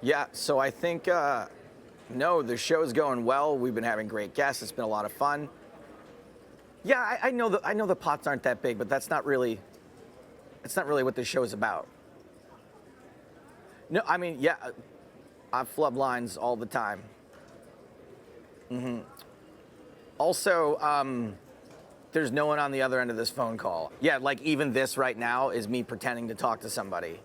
Yeah, so I think, no, the show's going well. We've been having great guests. It's been a lot of fun. Yeah, I know the pots aren't that big, but that's not really what the show's about. No, I mean, yeah, I flub lines all the time. Also, there's no one on the other end of this phone call. Yeah, like even this right now is me pretending to talk to somebody.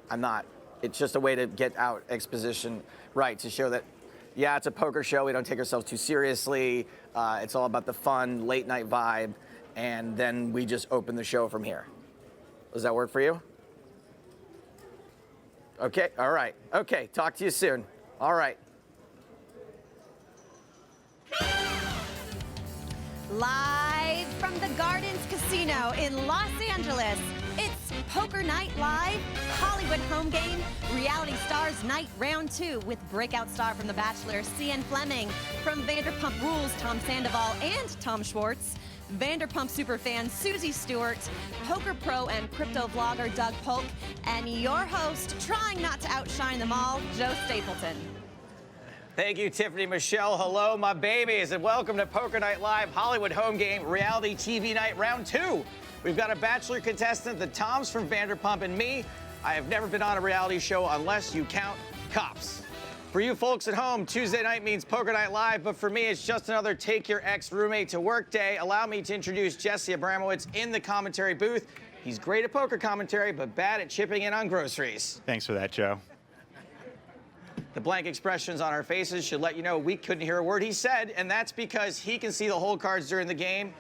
I'm not. It's just a way to get out exposition, right, to show that, yeah, it's a poker show. We don't take ourselves too seriously. It's all about the fun, late night vibe, and then we just open the show from here. Does that work for you? Okay, all right. Okay, talk to you soon. All right. Live from the Gardens Casino in Los Angeles, it's Poker Night Live, Hollywood Home Game, Reality Stars Night Round 2 with breakout star from The Bachelor, Sienne Fleming, from Vanderpump Rules, Tom Sandoval and Tom Schwartz, Vanderpump superfan Suzie Stewart, poker pro and crypto vlogger Doug Polk, and your host, trying not to outshine them all, Joe Stapleton. Thank you, Tiffany Michelle. Hello, my babies, and welcome to Poker Night Live, Hollywood Home Game, Reality TV Night Round 2. We've got a Bachelor contestant, the Toms from Vanderpump, and me. I have never been on a reality show unless you count Cops. For you folks at home, Tuesday night means Poker Night Live, but for me, it's just another take your ex-roommate to work day. Allow me to introduce Jesse Abramowitz in the commentary booth. He's great at poker commentary, but bad at chipping in on groceries. Thanks for that, Joe. The blank expressions on our faces should let you know we couldn't hear a word he said, and that's because he can see the whole cards during the game,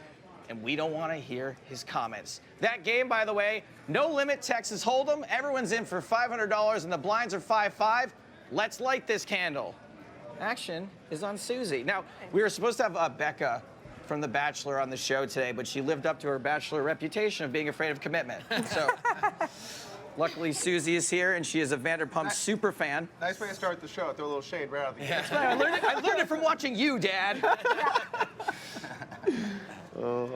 and we don't want to hear his comments. That game, by the way, no limit Texas Hold'em. Everyone's in for $500, and the blinds are 5-5. Let's light this candle. Action is on Suzy. Now, we were supposed to have Becca from The Bachelor on the show today, but she lived up to her Bachelor reputation of being afraid of commitment. So, luckily, Suzy is here, and she is a Vanderpump super fan. Nice way to start the show. Throw a little shade right out the gate. I learned it from watching you, Dad.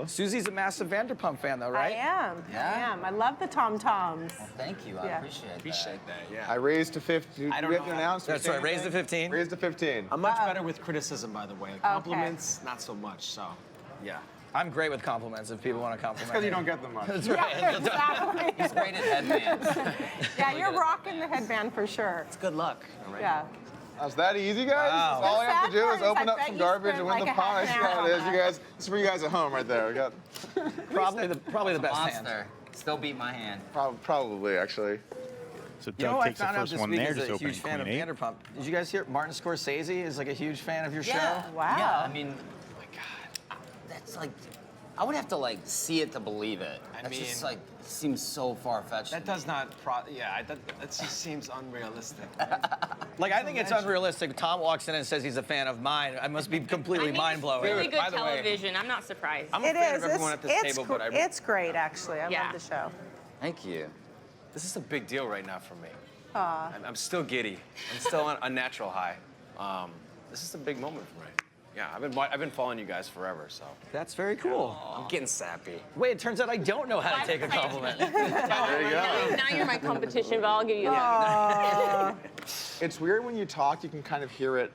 Suzy's a massive Vanderpump fan, though, right? I am. Yeah? I am. I love the Tom Toms. Well, thank you. I appreciate that. Yeah. I raised to 15. I don't we have know to how- announce. That's right, raise to 15. Raised to 15. I'm much better with criticism, by the way. Compliments, not so much. So, yeah. I'm great with compliments if people want to compliment Because me. you don't get them much. That's right. Yeah, exactly. He's great at headbands. Yeah, you're rocking the headband for sure. It's good luck. All right. Yeah. Is that easy, guys? Wow. All I have to The do sad is part open is I up bet some you garbage spent and win like the a pie. half See an hour how it is, on you that. guys. This is for you guys at home right there. We got Probably the best hand. Monster. Still beat my hand. probably actually. So You know, Doug I takes the found out first this one week there, as just a opening huge fan of Queen 8. Vanderpump. Did you guys hear Martin Scorsese is like a huge fan of your Yeah. show? Wow. Yeah, I mean, oh my God. That's like, I would have to like see it to believe it. I That's just mean- like, seems so far-fetched. That does not, that just seems unrealistic. Like, I think it's unrealistic. Tom walks in and says he's a fan of mine. I must be completely mind-blowing. Really good By the way- television. I'm not surprised. I'm a fan of everyone at this table, but It's great, actually. I Yeah. love the show. Thank you. this is a big deal right now for me. I'm still giddy. I'm still on a natural high. This is a big moment for me. Yeah, I've been following you guys forever, so That's very cool. I'm getting sappy. Wait, it turns out I don't know how to take a compliment. There you go. Now you're my competition, but I'll give you that. It's weird when you talk. You can kind of hear it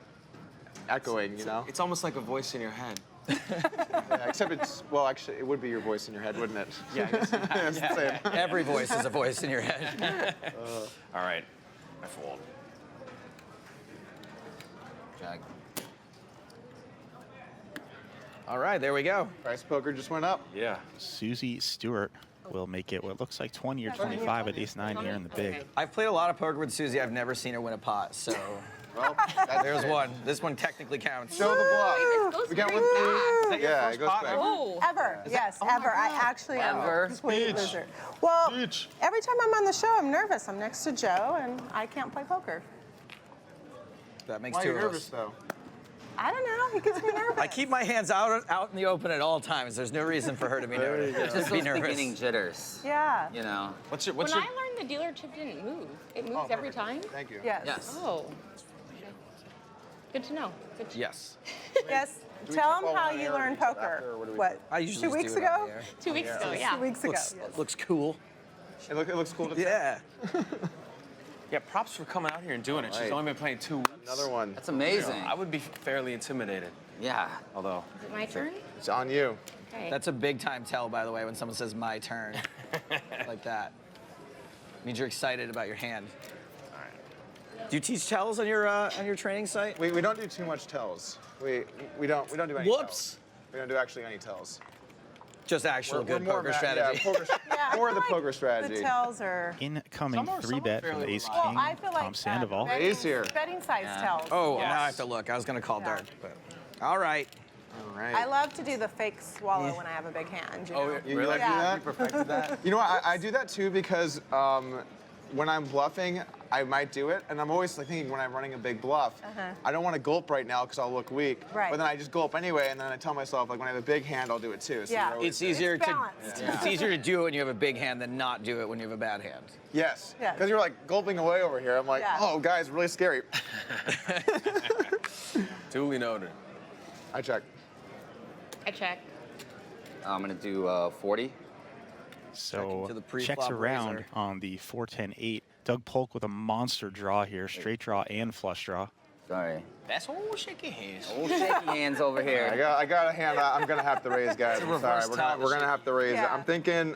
echoing. You know. It's almost like a voice in your head. Yeah, except it's actually, it would be your voice in your head, wouldn't it? Yeah, I guess. It's the same. Every voice is a voice in your head. All right, I fold. Jack. All right, there we go. Price poker just went up. Yeah. Suzie Stewart will make it what looks like 20 or 25 with ace-9 here in the big. Okay. I've played a lot of poker with Suzy. I've never seen her win a pot, so Well, there's one. This one technically counts. Show the It block. goes We got very one fast. through. Yeah, it goes back. Oh. Ever. Yes, ever. I actually am Ever. a complete loser. Well, every time I'm on the show, I'm nervous. I'm next to Joe, and I can't play poker. That makes Why are two you of nervous us. though? I don't know. He gets me nervous. I keep my hands out in the open at all times. There's no reason for her to be nervous. Just Just be those nervous. beginning jitters. Yeah. You know. What's your? When I learned the dealer chip didn't move, it moves every time. Thank you. Yes. Yes. Oh. Good to know. Good to Yes. Yes. Do we Tell keep him all how on you air or learned do we keep poker. after, or what do we What? I usually 2 just weeks do it on ago? the air. 2 weeks ago, yeah. 2 weeks ago. Looks, Yes. looks cool. It looks cool to Yeah. Yeah, props for coming out here and doing it. She's Right. only been playing 2 weeks. Another one. That's amazing. I would be fairly intimidated, Yeah. although. Is it my turn? It's on you. Okay. That's a big time tell, by the way, when someone says my turn. Like that. Means you're excited about your hand. All right. Do you teach tells on your training site? We don't do too much tells. We don't do any Whoops. tells. We don't do actually any tells. Just actual good more poker about- strategy. Yeah, poker, Yeah, more I of the feel poker strategy. The tells are. Incoming Some are 3-bet from fairly Ace reliable. King, Well, I feel like Tom Sandoval. Ace here. Betting size tells. Oh, Yes. now I have to look. I was going to call Yeah. dark. But. All right. All right. I love to do the fake swallow when I have a big hand. You know? Oh, You really? like to do Yeah. that? You perfected that. You know what? I do that too because when I'm bluffing, I might do it, and I'm always like thinking when I'm running a big bluff, I don't want to gulp right now because I'll look weak. Right. But then I just gulp anyway, and then I tell myself like when I have a big hand, I'll do it too. So Yeah. you're always- It's easier to balanced. it's easier to do it when you have a big hand than not do it when you have a bad hand. Yes. Yes. Because you're like gulping away over here. I'm like, Yeah. oh, guys, really scary. Duly noted. I check. I check. I'm gonna do 40. So to the pre-flop checks around razor. on the 4-10-8. Doug Polk with a monster draw here, straight draw and flush draw. Sorry. That's all shaky hands. Old shaky hands over here. I got a hand. I'm gonna have to raise, guys. I'm sorry. reverse towel We're gonna have to raise it. Yeah. I'm thinking.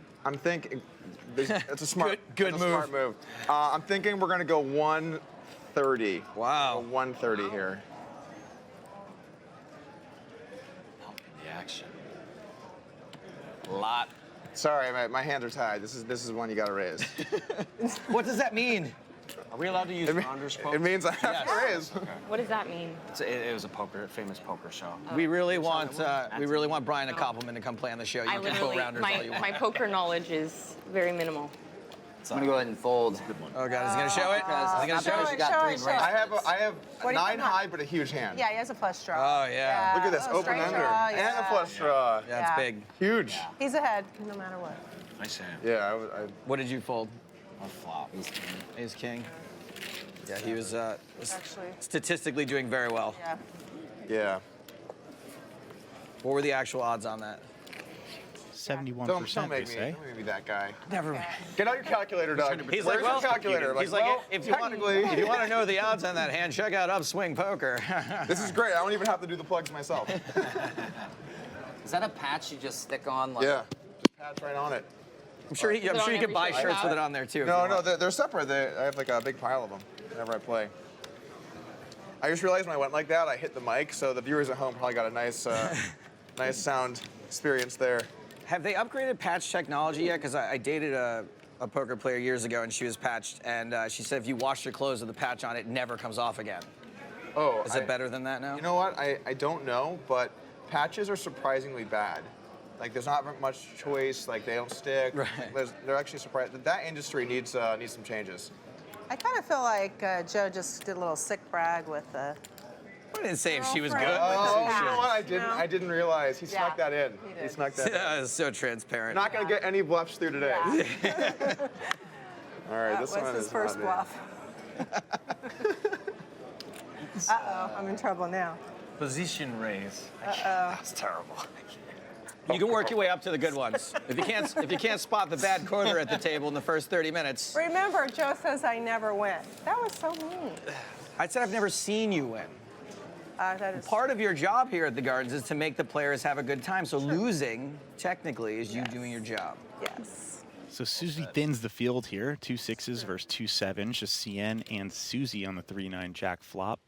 It's a smart. Good it's a smart move. I'm thinking we're gonna go 130. Wow. 130 here. The action. Lot. Sorry, my hands are tied. This is one you gotta raise. What does that mean? Are we allowed to use Ronder's poke? It means I have to raise. What does that mean? It was a famous poker show. We really want Brian a compliment to come play on the show. You I can literally, quote rounders all you want. my poker knowledge is very minimal. I'm gonna go ahead and fold. Oh God, is he gonna show it? Is he gonna show She it? got Show 3 it, show bracelets. it. I have What do you 9 got? high, but a huge hand. Yeah, he has a flush draw. Oh yeah. Look at this, Oh, open straight ender, draw, and a yeah. flush draw. That's Yeah. big. Huge. He's ahead, no matter what. Nice hand. Yeah, What did you fold? A flop. Ace King. Yeah, he was Actually. statistically doing very well. Yeah. yeah. What were the actual odds on that? 71%, Don't they make say. don't make me that guy. Never. Get out your calculator, Doug. He's Where's like, well, your calculator? he's like, well, if you want technically, to know the odds on that hand, check out Upswing Poker. this is great. I don't even have to do the plugs myself. Is that a patch you just stick on? Like, Yeah, just patch right on it. I'm sure you on can every buy shirt. shirts with it on there too. if No, you no, want. they're separate. I have like a big pile of them whenever I play. I just realized when I went like that, I hit the mic, so the viewers at home probably got a nice, nice sound experience there. Have they upgraded patch technology yet? Because I dated a poker player years ago, and she was patched, and she said if you wash your clothes with the patch on, it never comes off again. Oh, Is it better than that now? You know what? I don't know, but patches are surprisingly bad. Like there's not much choice. Like they don't stick. Right. They're actually surprised. That industry needs some changes. I kind of feel like Joe just did a little sick brag with the. I didn't say if she was good. Girlfriend. Oh, Yeah. you know what? I No. didn't realize. He snuck Yeah, that in. he He did. snuck that in. Yeah, it's so transparent. Not gonna get any bluffs through today. Yeah. All right, That this was one his is first not bluff. Uh-oh, I'm in trouble now. Position raise. That's terrible. You can work your way up to the good ones. If you can't spot the bad quarter at the table in the first 30 minutes, Remember, Joe says I never win. That was so mean. I said I've never seen you win. That is Part of your job here at the Gardens is to make the players have a good time. So losing, technically, is you doing your job. yes. So Suzy thins the field here. 2 6s versus 2 7s. Just Sienne and Suzy on the 3-9 jack flop.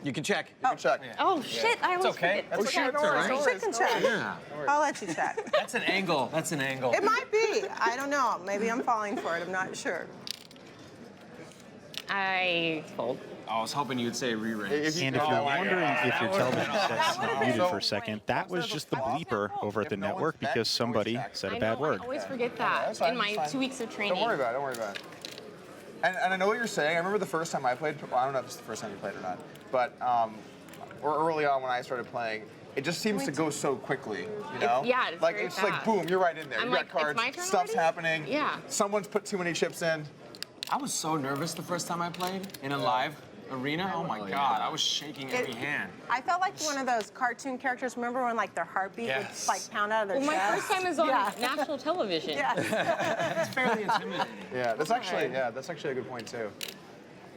You can check. You can check. Oh shit! I always okay. forget. That's Okay. okay. It's all right. Check and check. Yeah. I'll let you check. That's an angle. That's an angle. It might be. I don't know. Maybe I'm falling for it. I'm not sure. I fold. I was hoping you'd say re-raise. And if you're wondering if your television set's not muted for a second, that was just the bleeper over at the network because somebody said a I bad know, word. I always forget that that's fine, in my that's fine. 2 weeks of training. Don't worry about it. Don't worry about it. And I know what you're saying. I remember the first time I played. Well, I don't know if it's the first time you played or not, but or early on when I started playing, it just seems to go so quickly. You know? yeah, it's like very it's like fast. boom, you're right in there. I'm You like, got it's cards. my turn Stuff's already? happening. Yeah. Someone's put too many chips in. I was so nervous the first time I played in a live. Arena? Oh my God, I was shaking every hand. I felt like one of those cartoon characters. Remember when like their heartbeat would like pound out of their Well, my chest? first time is on national television. It's fairly intimidating. Yeah, that's actually a good point too.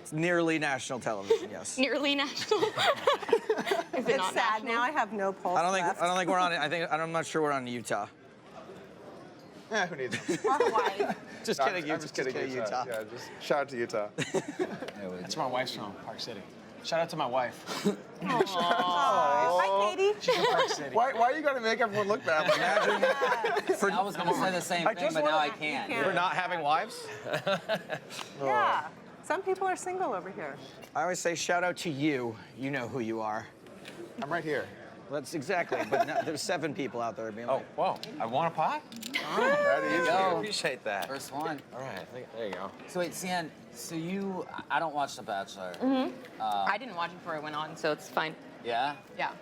It's nearly national television, yes. Nearly national. Is it It's not sad. national? Now I have no pulse I don't left. think we're on it. I'm not sure we're on Utah. Yeah, who needs them? Or Hawaii. Just No, kidding, I'm just kidding, Utah. Yeah, just shout out to Utah. That's where my wife's from, Park City. Shout out to my wife. Hi, Katie. She's from Park City. Why you gotta make everyone look bad? Imagine. I was gonna say the same thing, but now I can't. For not having wives? Yeah. Some people are single over here. I always say shout out to you. You know who you are. I'm right here. That's exactly, but there's 7 people out there being like, Whoa, I want a pie? That is Go. you. Appreciate that. First one. All right, there you go. So wait, Sienne, so I don't watch The Bachelor. I didn't watch it before I went on, so it's fine. Yeah? Yeah.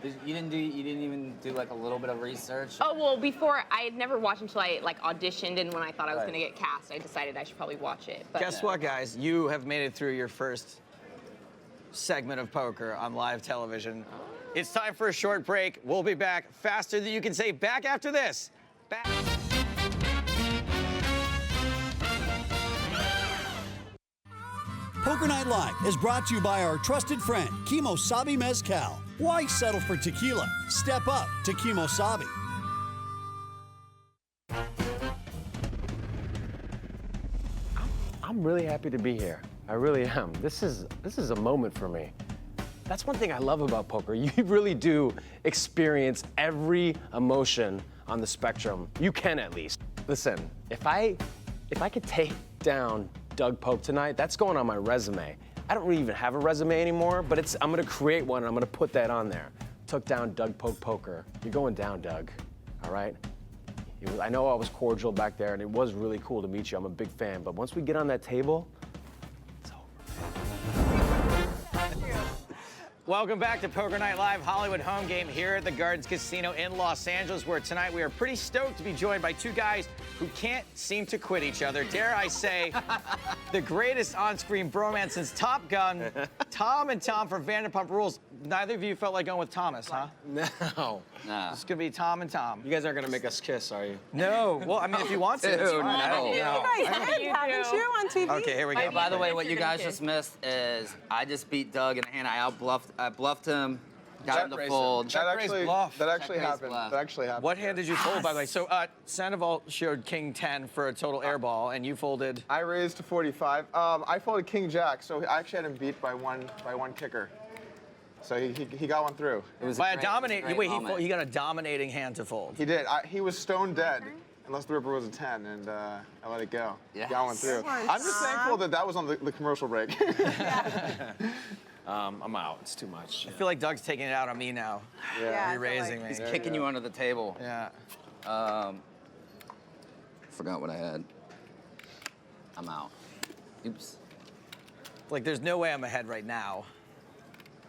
You didn't even do like a little bit of research? Oh, well, before, I had never watched until I like auditioned, and when I thought I was gonna get cast, I decided I should probably watch it. But guess what, guys? You have made it through your first segment of poker on live television. It's time for a short break. We'll be back faster than you can say back after this. Back. Poker Night Live is brought to you by our trusted friend, Kimosabi Mezcal. Why settle for tequila? Step up to Kimosabi. I'm really happy to be here. I really am. This is a moment for me. That's one thing I love about poker. You really do experience every emotion on the spectrum. You can at least. Listen, if I could take down Doug Polk tonight, that's going on my resume. I don't really even have a resume anymore, but I'm gonna create one and I'm gonna put that on there. Took down Doug Polk poker. You're going down, Doug, all right? I know I was cordial back there and it was really cool to meet you. I'm a big fan, but once we get on that table, it's over. Welcome back to Poker Night Live Hollywood Home Game here at the Gardens Casino in Los Angeles, where tonight we are pretty stoked to be joined by 2 guys who can't seem to quit each other. Dare I say, the greatest on-screen bromance since Top Gun, Tom and Tom from Vanderpump Rules. Neither of you felt like going with Thomas, huh? No. Nah. It's gonna be Tom and Tom. You guys aren't gonna make us kiss, are you? No. Well, I mean, if you want to, it's Dude, fine. no. You guys had, haven't you, on TV? Okay, here we go. By the way, what you guys just missed is I just beat Doug in the hand. I bluffed him, got him to fold. That actually bluff. happened. That actually happened. What hand did you fold, by the way? So, Sandoval showed King 10 for a total air ball, and you folded. I raised to 45. I folded King Jack, so I actually had him beat by one kicker. So he got one through. It was By a a great dominating, wait, moment. he got a dominating hand to fold. He did. He was stone dead, unless the ripper was a 10, and I let it go. Yes. Got one through. Good one, I'm just Tom. thankful that was on the commercial break. I'm out. It's too much. I feel like Doug's taking it out on me now. Yeah, I feel Re-raising like- me. He's kicking you under the table. Yeah. Forgot what I had. I'm out. Oops. Like, there's no way I'm ahead right now.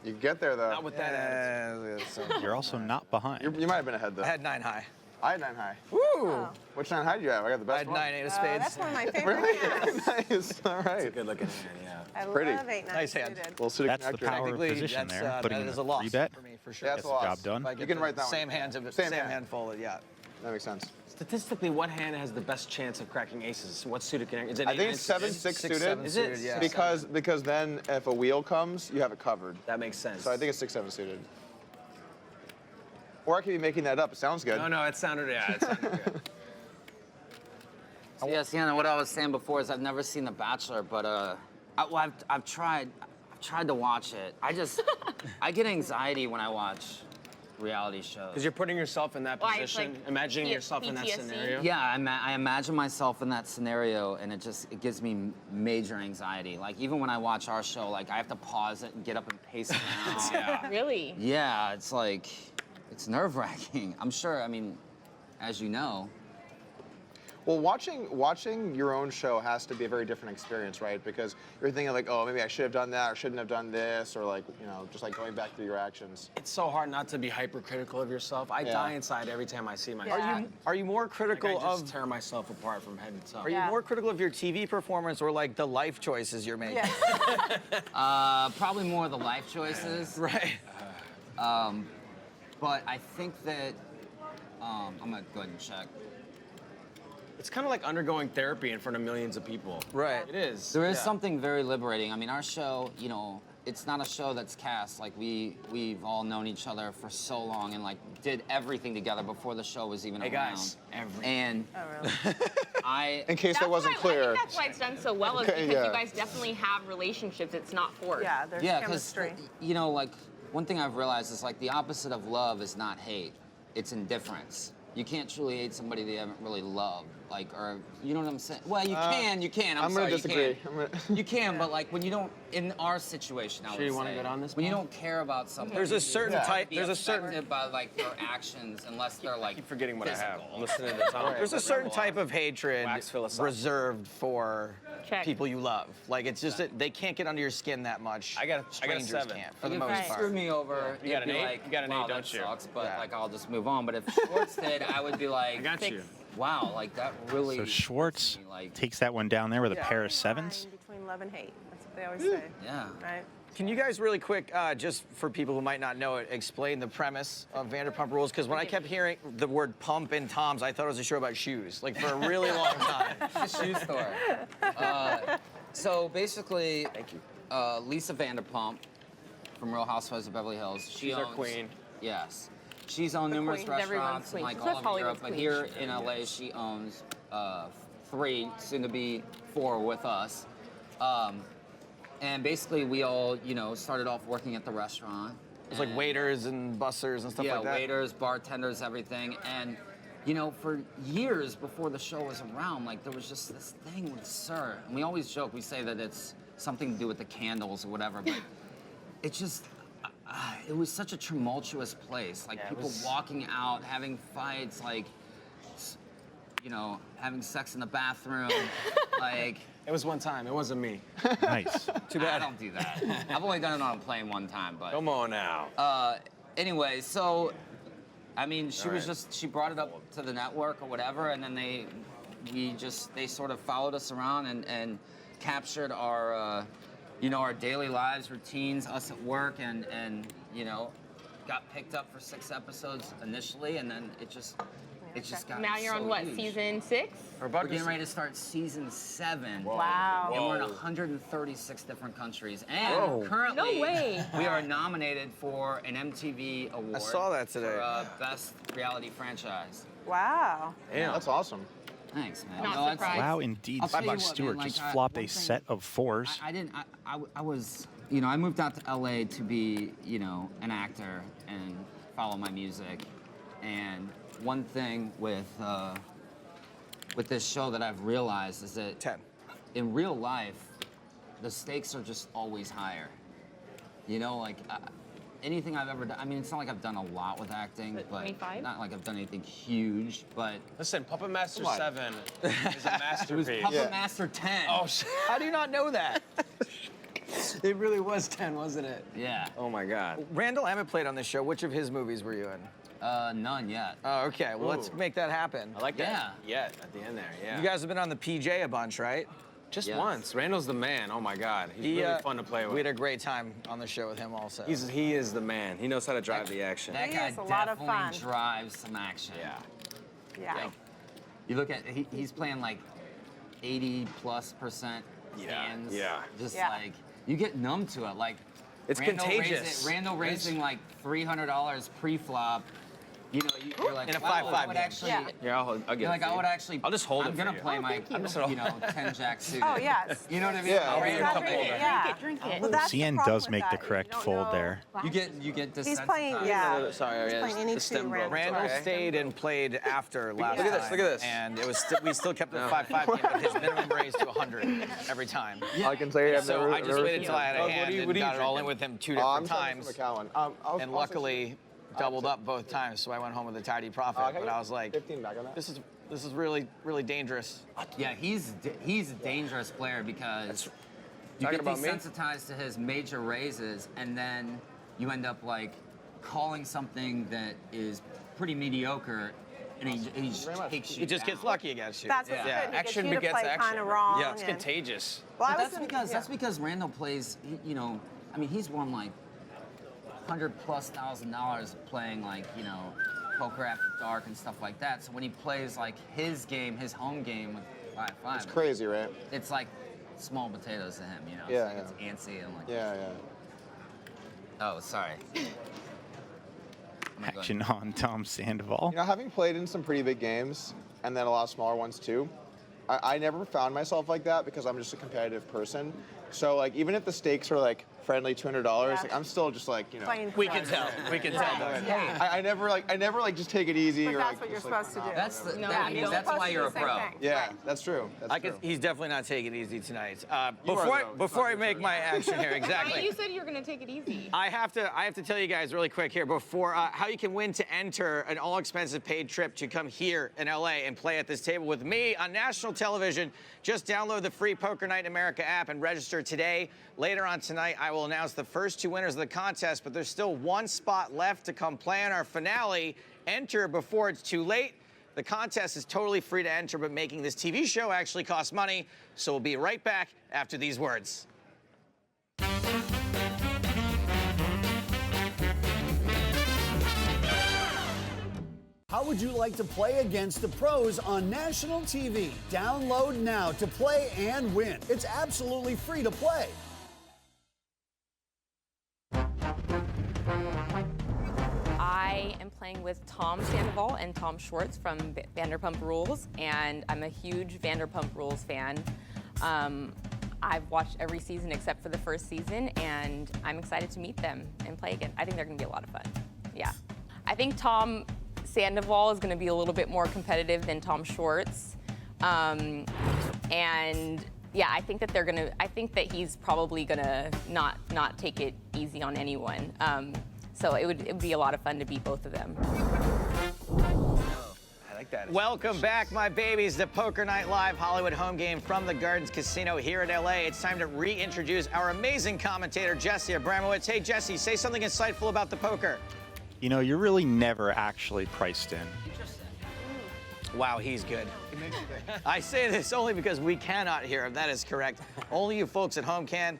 You get there though. Not with that attitude. You're also not behind. You might have been ahead though. I had 9 high. I had 9 high. Woo! Which 9 high did you have? I got the best I had one. 9 8 of spades. That's one of my favorite hands. Nice. All right. Good looking hand, yeah. I Pretty. love 8-9 Nice hand. suited. Well, suited That's the connector. power of Technically, position that's, there. Putting that in is a a loss 3-bet. for me, for sure. Yeah, Gets that's the a job loss. done. If I get You can the write that one. same hand, Same hand. hand. folded, yeah. That makes sense. Statistically, what hand has the best chance of cracking aces? What suited can is it? I think 8, it's 9, 7-6 6, suited. 7 Is it? suited, yeah. Because then if a wheel comes, you have it covered. That makes sense. So I think it's 6-7 suited. Or I could be making that up. It sounds good. No, it sounded good. So yeah, Sienna, what I was saying before is I've never seen The Bachelor, but I've tried to watch it. I get anxiety when I watch reality shows. Because you're putting yourself in that Why, it's position, like imagining yourself in that PTSD? scenario. Yeah, I imagine myself in that scenario, and it gives me major anxiety. Like even when I watch our show, like I have to pause it and get up and pace around. Yeah. Really? Yeah, it's like it's nerve-wracking. I'm sure. I mean, as you know. Well, watching your own show has to be a very different experience, right? Because you're thinking like, oh, maybe I should have done that or shouldn't have done this, or like, you know, just like going back through your actions. It's so hard not to be hypercritical of yourself. I die inside every time I see myself. Are you more critical I just of? tear myself apart from head to toe. Are you more critical of your TV performance or like the life choices you're making? Probably more the life choices. Right. But I think that I'm gonna go ahead and check. It's kind of like undergoing therapy in front of millions of people. Right. It is. There is something very liberating. I mean, our show, you know, it's not a show that's cast. Like we've all known each other for so long and like did everything together before the show was even around. Guys, everything. And in case that wasn't clear. I think that's why it's done so well, is because you guys definitely have relationships. It's not forced. Yeah, there's chemistry. You know, like one thing I've realized is like the opposite of love is not hate. It's indifference. You can't truly hate somebody that you haven't really loved, like, or you know what I'm saying? Well, you can. I'm sorry, gonna disagree. You can, but like when you don't, in our situation, I would you want to say, get on this? when you don't care about somebody, There's a certain type. There's a certain by like their actions, unless they're like. keep forgetting what physical. I have. I'm listening to Tom. There's a certain type of hatred Wax philosophical. reserved for people you love. Like it's just that they can't get under your skin that much. I got a Strangers 7. can't, for the If most you part. screw me over, You got it'd an be 8? like, You got an 8, wow, don't that you? sucks, but like I'll just move on. But if Schwartz did, I would be like, I got you. wow, like that really. So Schwartz like, takes that one down there with a pair of 7s. Between love and hate. That's what they always say. Yeah. Right? Can you guys really quick, just for people who might not know it, explain the premise of Vanderpump Rules? Because when I kept hearing the word pump and Toms, I thought it was a show about shoes, like for a really long time. It's a shoe store. So basically, Lisa Vanderpump from Real Housewives of Beverly Hills. She's our queen. Yes. She's owned numerous queen, everyone's restaurants in queen. like That's all of Europe, Hollywood's but queen. here in LA, she owns 3, soon to be 4 with us. And basically, we all, you know, started off working at the restaurant. It's like waiters and bussers and stuff like that. Yeah, waiters, bartenders, everything. And, you know, for years before the show was around, like, there was just this thing with Sir. And we always joke, we say that it's something to do with the candles or whatever, but it just, it was such a tumultuous place. Like, people walking out, having fights, like, you know, having sex in the bathroom, like... It was one time. It wasn't me. Nice. Too bad. I don't do that. I've only done it on a plane one time, but... Come on now. Anyway, so, I mean, she brought it up to the network or whatever, and then they sort of followed us around and captured our, you know, our daily lives, routines, us at work, and you know, got picked up for 6 episodes initially, and then it just got Now you're on what, huge. season 6? We're getting ready to start season 7. Wow. And we're in 136 different countries. And currently, No way. we are nominated for an MTV award. I saw that today. For Best Reality Franchise. Wow. Yeah, that's awesome. Thanks, man. Not No, that's- surprised. Wow, indeed. I'll tell you Steve what, Stewart man, just like, flopped one a thing- set of 4s. I was, you know, I moved out to LA to be, you know, an actor and follow my music. And one thing with this show that I've realized is that 10. in real life, the stakes are just always higher. You know, like anything I've ever done. I mean, it's not like I've done a lot with acting, but 25? not like I've done anything huge. But Listen, Puppet Master 7 is a it was masterpiece. Puppet Master 10. Oh, How do you not know that? It really was 10, wasn't it? Yeah. oh my God. Randall Emmett played on this show. Which of his movies were you in? None yet. Oh, okay. Well, let's Ooh. make that happen. I like that. Yeah. Yet at the end there. Yeah. You guys have been on the PJ a bunch, right? Just Yes. once. Randall's the man. Oh my God. He's really fun to play with. We had a great time on the show with him also. He is the man. He knows how to drive the action. That He guy is a lot of definitely fun. drives some action. Yeah. Yeah. Like, you look at, he's playing like 80+% hands. Yeah. Just Yeah. like, you get numb to it. Like, It's contagious. Randall raising like $300 pre-flop. You know, you're like, In a wow, 5-5 I would game. actually, Yeah. Yeah, I'll get you're it. like, for I you. would actually, I'll just hold I'm it gonna for you. play my, I'm just you know, 10 jack suited. Oh, yes. You know what I mean? Yeah, I'll I'll read read a a couple couple of of Yeah. Drink it. Well, that's the Sienne problem does with make the that. correct You don't fold know. there. You get desensitized. He's playing, yeah. Sorry, He's yeah, playing any the stem two broke. rounds. Randall Sorry. stayed and played after last Look at this, time, look at this. And it was we still kept the 5-5 game, but his minimum raised to 100 every time. I can say I've So never. I just waited till I had a Doug, hand what are you and got it all drinking? in with him 2 I'm different sorry times. from McAllen. And luckily, doubled up both times, so I went home with a tidy profit. But I was like, 15 back on that. this is really, really dangerous. Yeah, he's a dangerous player because you get desensitized to his major raises, and then you end up like calling something that is pretty mediocre, and he just takes you. He just down. gets lucky against you. That's what's yeah. good. Action He gets you to begets play action. kind of wrong. Yeah, it's and- contagious. Well, I But was that's because Randall plays. You know, I mean, he's won like $100,000+ playing like poker after dark and stuff like that. So when he plays like his game, his home game with 5-5, It's crazy, right? it's like small potatoes to him. Yeah, It's antsy and like. Yeah. Oh, sorry. Action on Tom Sandoval. You know, having played in some pretty big games and then a lot of smaller ones too, I never found myself like that because I'm just a competitive person. So like, even if the stakes are like friendly $200, like I'm still just like playing. We can tell. We can tell. Right. Doug. I never like just take it easy. But or, that's like, what you're just, like, supposed to do. That's the, No, that- you're that's supposed why to you're a do the same pro. thing. Yeah, Right. that's true. That's true. He's definitely not taking it easy tonight. You are, though. Before I make my action here, exactly. You said you were going to take it easy. I have to tell you guys really quick here before how you can win to enter an all-expensive paid trip to come here in LA and play at this table with me on national television. Just download the free Poker Night in America app and register today. Later on tonight, I will announce the first 2 winners of the contest, but there's still 1 spot left to come play on our finale. Enter before it's too late. The contest is totally free to enter, but making this TV show actually costs money. So we'll be right back after these words. How would you like to play against the pros on national TV? Download now to play and win. It's absolutely free to play. I am playing with Tom Sandoval and Tom Schwartz from Vanderpump Rules, and I'm a huge Vanderpump Rules fan. I've watched every season except for the first season, and I'm excited to meet them and play again. I think they're going to be a lot of fun. Yeah. I think Tom Sandoval is going to be a little bit more competitive than Tom Schwartz. And yeah, I think that he's probably going to not take it easy on anyone. So it would be a lot of fun to beat both of them. I like that. Welcome back, my babies, to Poker Night Live Hollywood home game from the Gardens Casino here in LA. It's time to reintroduce our amazing commentator, Jesse Abramowitz. Hey, Jesse, say something insightful about the poker. You know, you're really never actually priced in. Wow, he's good. I say this only because we cannot hear him. That is correct. Only you folks at home can.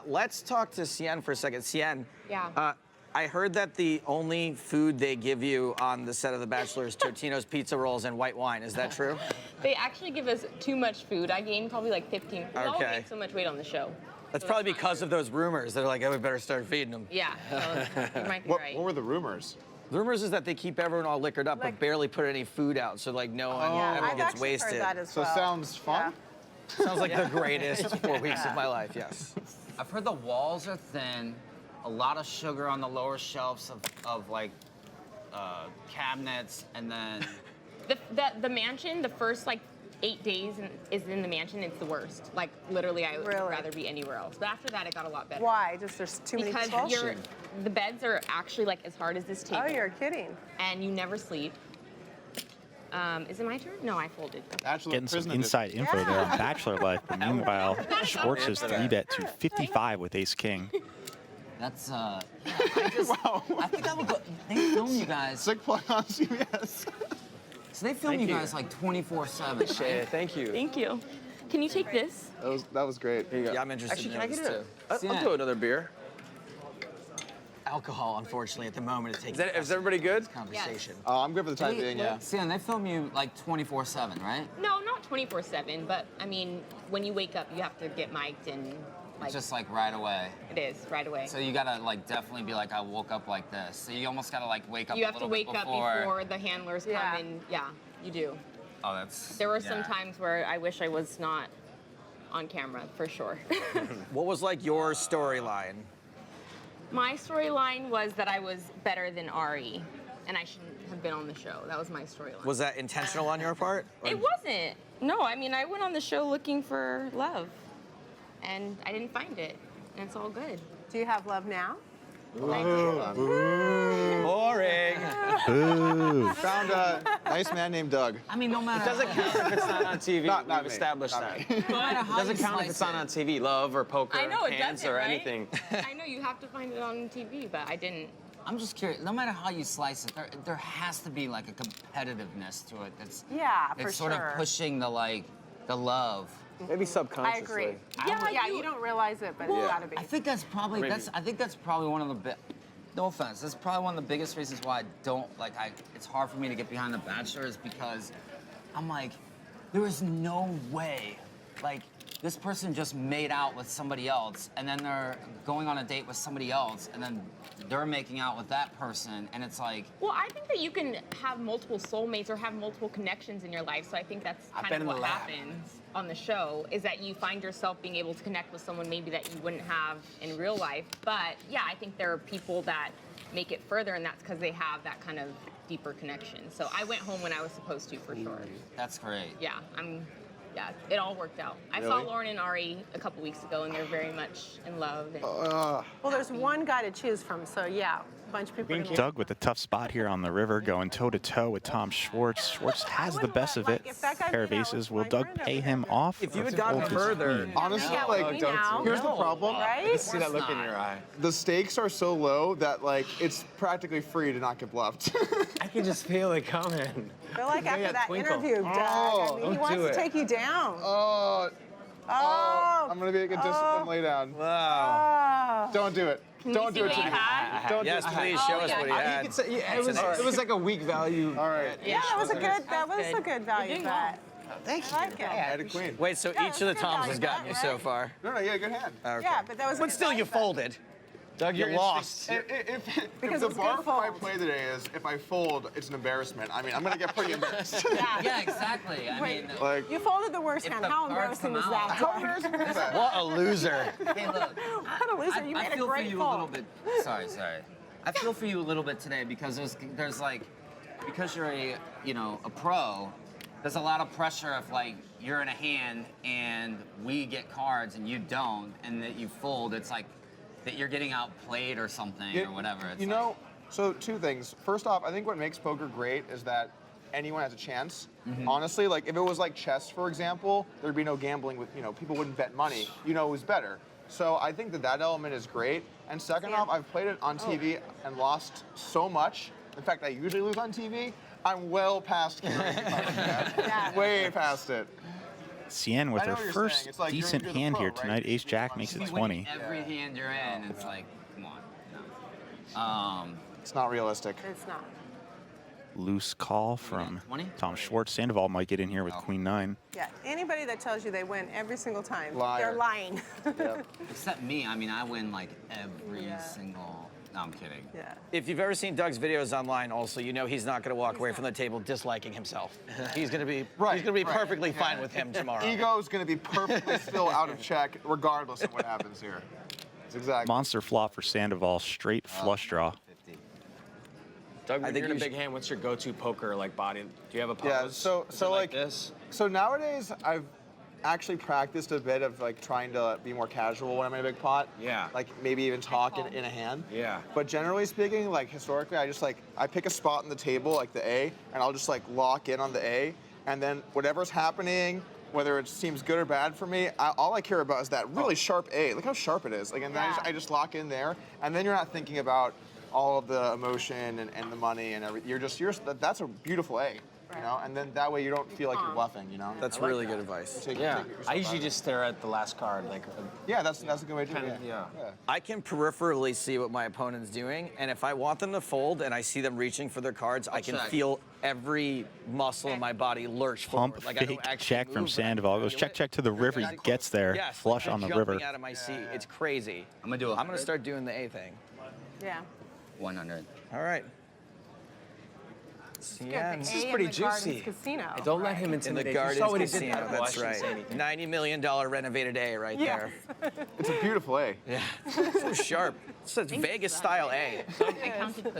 Let's talk to Sienne for a second. Sienne. Yeah. I heard that the only food they give you on the set of The Bachelor is Totino's pizza rolls and white wine. Is that true? They actually give us too much food. I gained probably like 15. We all Okay. gained so much weight on the show. That's So probably not because good. of those rumors. They're like, oh, we better start feeding them. Yeah, so you might be What right. were the rumors? The rumors is that they keep everyone all liquored up, but barely put any food out, so like no one, Yeah, everyone I've gets actually wasted. heard that as So well. sounds fun. Sounds like the greatest 4 weeks of my life. Yes. I've heard the walls are thin, a lot of sugar on the lower shelves of like cabinets, and then The mansion, the first like 8 days is in the mansion. It's the worst. Like literally, I would Really? rather be anywhere else. But after that, it got a lot better. Why? Just there's too many Because people? the beds are actually like as hard as this table. Oh, you're kidding. And you never sleep. Is it my turn? No, I folded. Actually, Getting some inside info there on Bachelor Life. But meanwhile, Schwartz is 3-bet to 55 with Ace King. that's I think I would go. They film you guys. Sick plug on CBS. So they film you guys like 24/7. Right? Thank you. Thank you. Can you take this? That was great. Yeah, I'm interested Actually, in can I this get too. I'll do another beer. Alcohol, unfortunately, at the moment is taking Is everybody good? conversation. I'm good for the time being, yeah. Sian, they film you like 24/7, right? No, not 24/7. But I mean, when you wake up, you have to get mic'd and like. Just like right away. It is right away. So you gotta like definitely be like, I woke up like this. So you almost gotta like wake up. You a have to little wake bit up before. before the handlers come Yeah. and yeah, you do. Oh, that's. There were some times where I wish I was not on camera for sure. What was like your storyline? My storyline was that I was better than Ari, and I shouldn't have been on the show. That was my storyline. Was that intentional on your part? Or- It wasn't. No, I mean I went on the show looking for love, and I didn't find it, and it's all good. Do you have love now? Boring. Boo. Found a nice man named Doug. I mean, no matter. It doesn't count if it's not on TV. Not We've me. established Not that. me. It doesn't count if it's not on TV. Love or poker, I know it hands doesn't, or right? anything. I know you have to find it on TV, but I didn't. I'm just curious. No matter how you slice it, there has to be like a competitiveness to it. That's Yeah, for it's sort sure. of pushing the love. Maybe I subconsciously. agree. Yeah, You don't realize it, but it's gotta be. I think that's probably one of the no offense. That's probably one of the biggest reasons why I don't like. It's hard for me to get behind The Bachelor is because I'm like, there is no way, like. This person just made out with somebody else, and then they're going on a date with somebody else, and then they're making out with that person, and it's like... Well, I think that you can have multiple soulmates or have multiple connections in your life, so I think that's kind of what happens on the show, is that you find yourself being able to connect with someone maybe that you wouldn't have in real life. But yeah, I think there are people that make it further, and that's because they have that kind of deeper connection. So I went home when I was supposed to, for sure. That's great. Yeah, yeah, it all worked out. I saw Lauren and Ari a couple weeks ago, and they're very much in love. And Well, there's one guy to choose from, so yeah, a bunch of people are gonna Doug with a tough spot here on the river, going toe-to-toe with Tom Schwartz. Schwartz has the best of it. if that guy Pair of made out aces. with Will my Doug friend pay over him there, off? If you or had gotten hold his further, queen? Honestly, Yeah, like, we now. here's the problem. right? see that look in your eye. The stakes are so low that like it's practically free to not get bluffed. I can just feel it coming. I feel like after that that twinkle. interview, Doug, I mean, he don't wants do to it. take you down. I'm gonna be a good disciplined lay down. Wow. Don't do it. Don't do it to me. Don't Yes, do it. please show us what he had. You could say, it was like a weak value. All right. Yeah, that was a good value bet. Thank I like I it. had a queen. Wait, so Yeah, each of the that's a good Toms value has gotten bet, you so right? far? No, you had a good hand. Okay. Yeah, but that was a But good still, you value bet. folded. Doug, You lost. If Because the it's bar good for my fold. play today is if I fold, it's an embarrassment. I mean, I'm gonna get pretty embarrassed. Yeah, exactly. I mean, Like, You folded the worst If hand. the How cards embarrassing is come that? out- how embarrassing is that? What a loser. hey, look. What a loser. You I made a feel for great you a little fold. bit. Sorry. I feel for you a little bit today because there's like, because you're a pro. There's a lot of pressure if like you're in a hand and we get cards and you don't, and that you fold. It's like that you're getting outplayed or something or whatever. It's You like, know, so two things. First off, I think what makes poker great is that anyone has a chance. Honestly, like if it was like chess, for example, there'd be no gambling with, people wouldn't bet money. Who's better. So I think that element is great. And second off, I've played it on TV and lost so much. In fact, I usually lose on TV. I'm well past caring if I win that. Way past it. Sienne with I know her what you're first saying. It's like you're decent the hand pro, here right? tonight. Ace Jack You makes you it be 20. winning every hand you're in. It's like, come on, no. It's not realistic. It's not. Loose call from 20? Tom Schwartz. Sandoval might get in here with Queen 9. Yeah, anybody that tells you they win every single time, Liar. they're lying. Except me. I mean, I win like every single. No, I'm kidding. Yeah. If you've ever seen Doug's videos online, also, he's not going to walk away from the table disliking himself. He's going to be perfectly fine with him tomorrow. Ego is going to be perfectly still out of check, regardless of what happens here. It's exactly. Monster flop for Sandoval. Straight flush draw. Doug, when think you're in a you big hand, what's your go-to poker like body? Do you have a pose? Yeah, so Is it like this? So nowadays I've actually practiced a bit of like trying to be more casual when I'm in a big pot. Yeah. Like maybe even talk in a hand. Yeah. But generally speaking, like historically, I pick a spot on the table, like the A, and I'll just like lock in on the A, and then whatever's happening, whether it seems good or bad for me, all I care about is that really sharp A. Look how sharp it is. Like, and then I just lock in there, and then you're not thinking about all of the emotion and the money and everything. That's a beautiful A. And then that way you don't feel like you're bluffing, That's really good advice. I usually just stare at the last card, like. Yeah, that's a good way to do it. Yeah. I can peripherally see what my opponent's doing, and if I want them to fold and I see them reaching for their cards, I can check. feel every muscle in my body lurch forward. Pump Like I don't fake actually check from move, but I Sandoval. feel Goes it. check to the river. He gets there. Yes, Flush like on the jumping river. out of my seat. It's crazy. I'm gonna do I'm gonna start doing the A thing. Yeah. 100. All right. Yeah, This is pretty juicy. Casino. Don't let him in the intimidate you. Gardens Saw what he did Casino. there. That's right. $90 million renovated A right there. It's a beautiful A. Yeah. So sharp. It's a Vegas style A.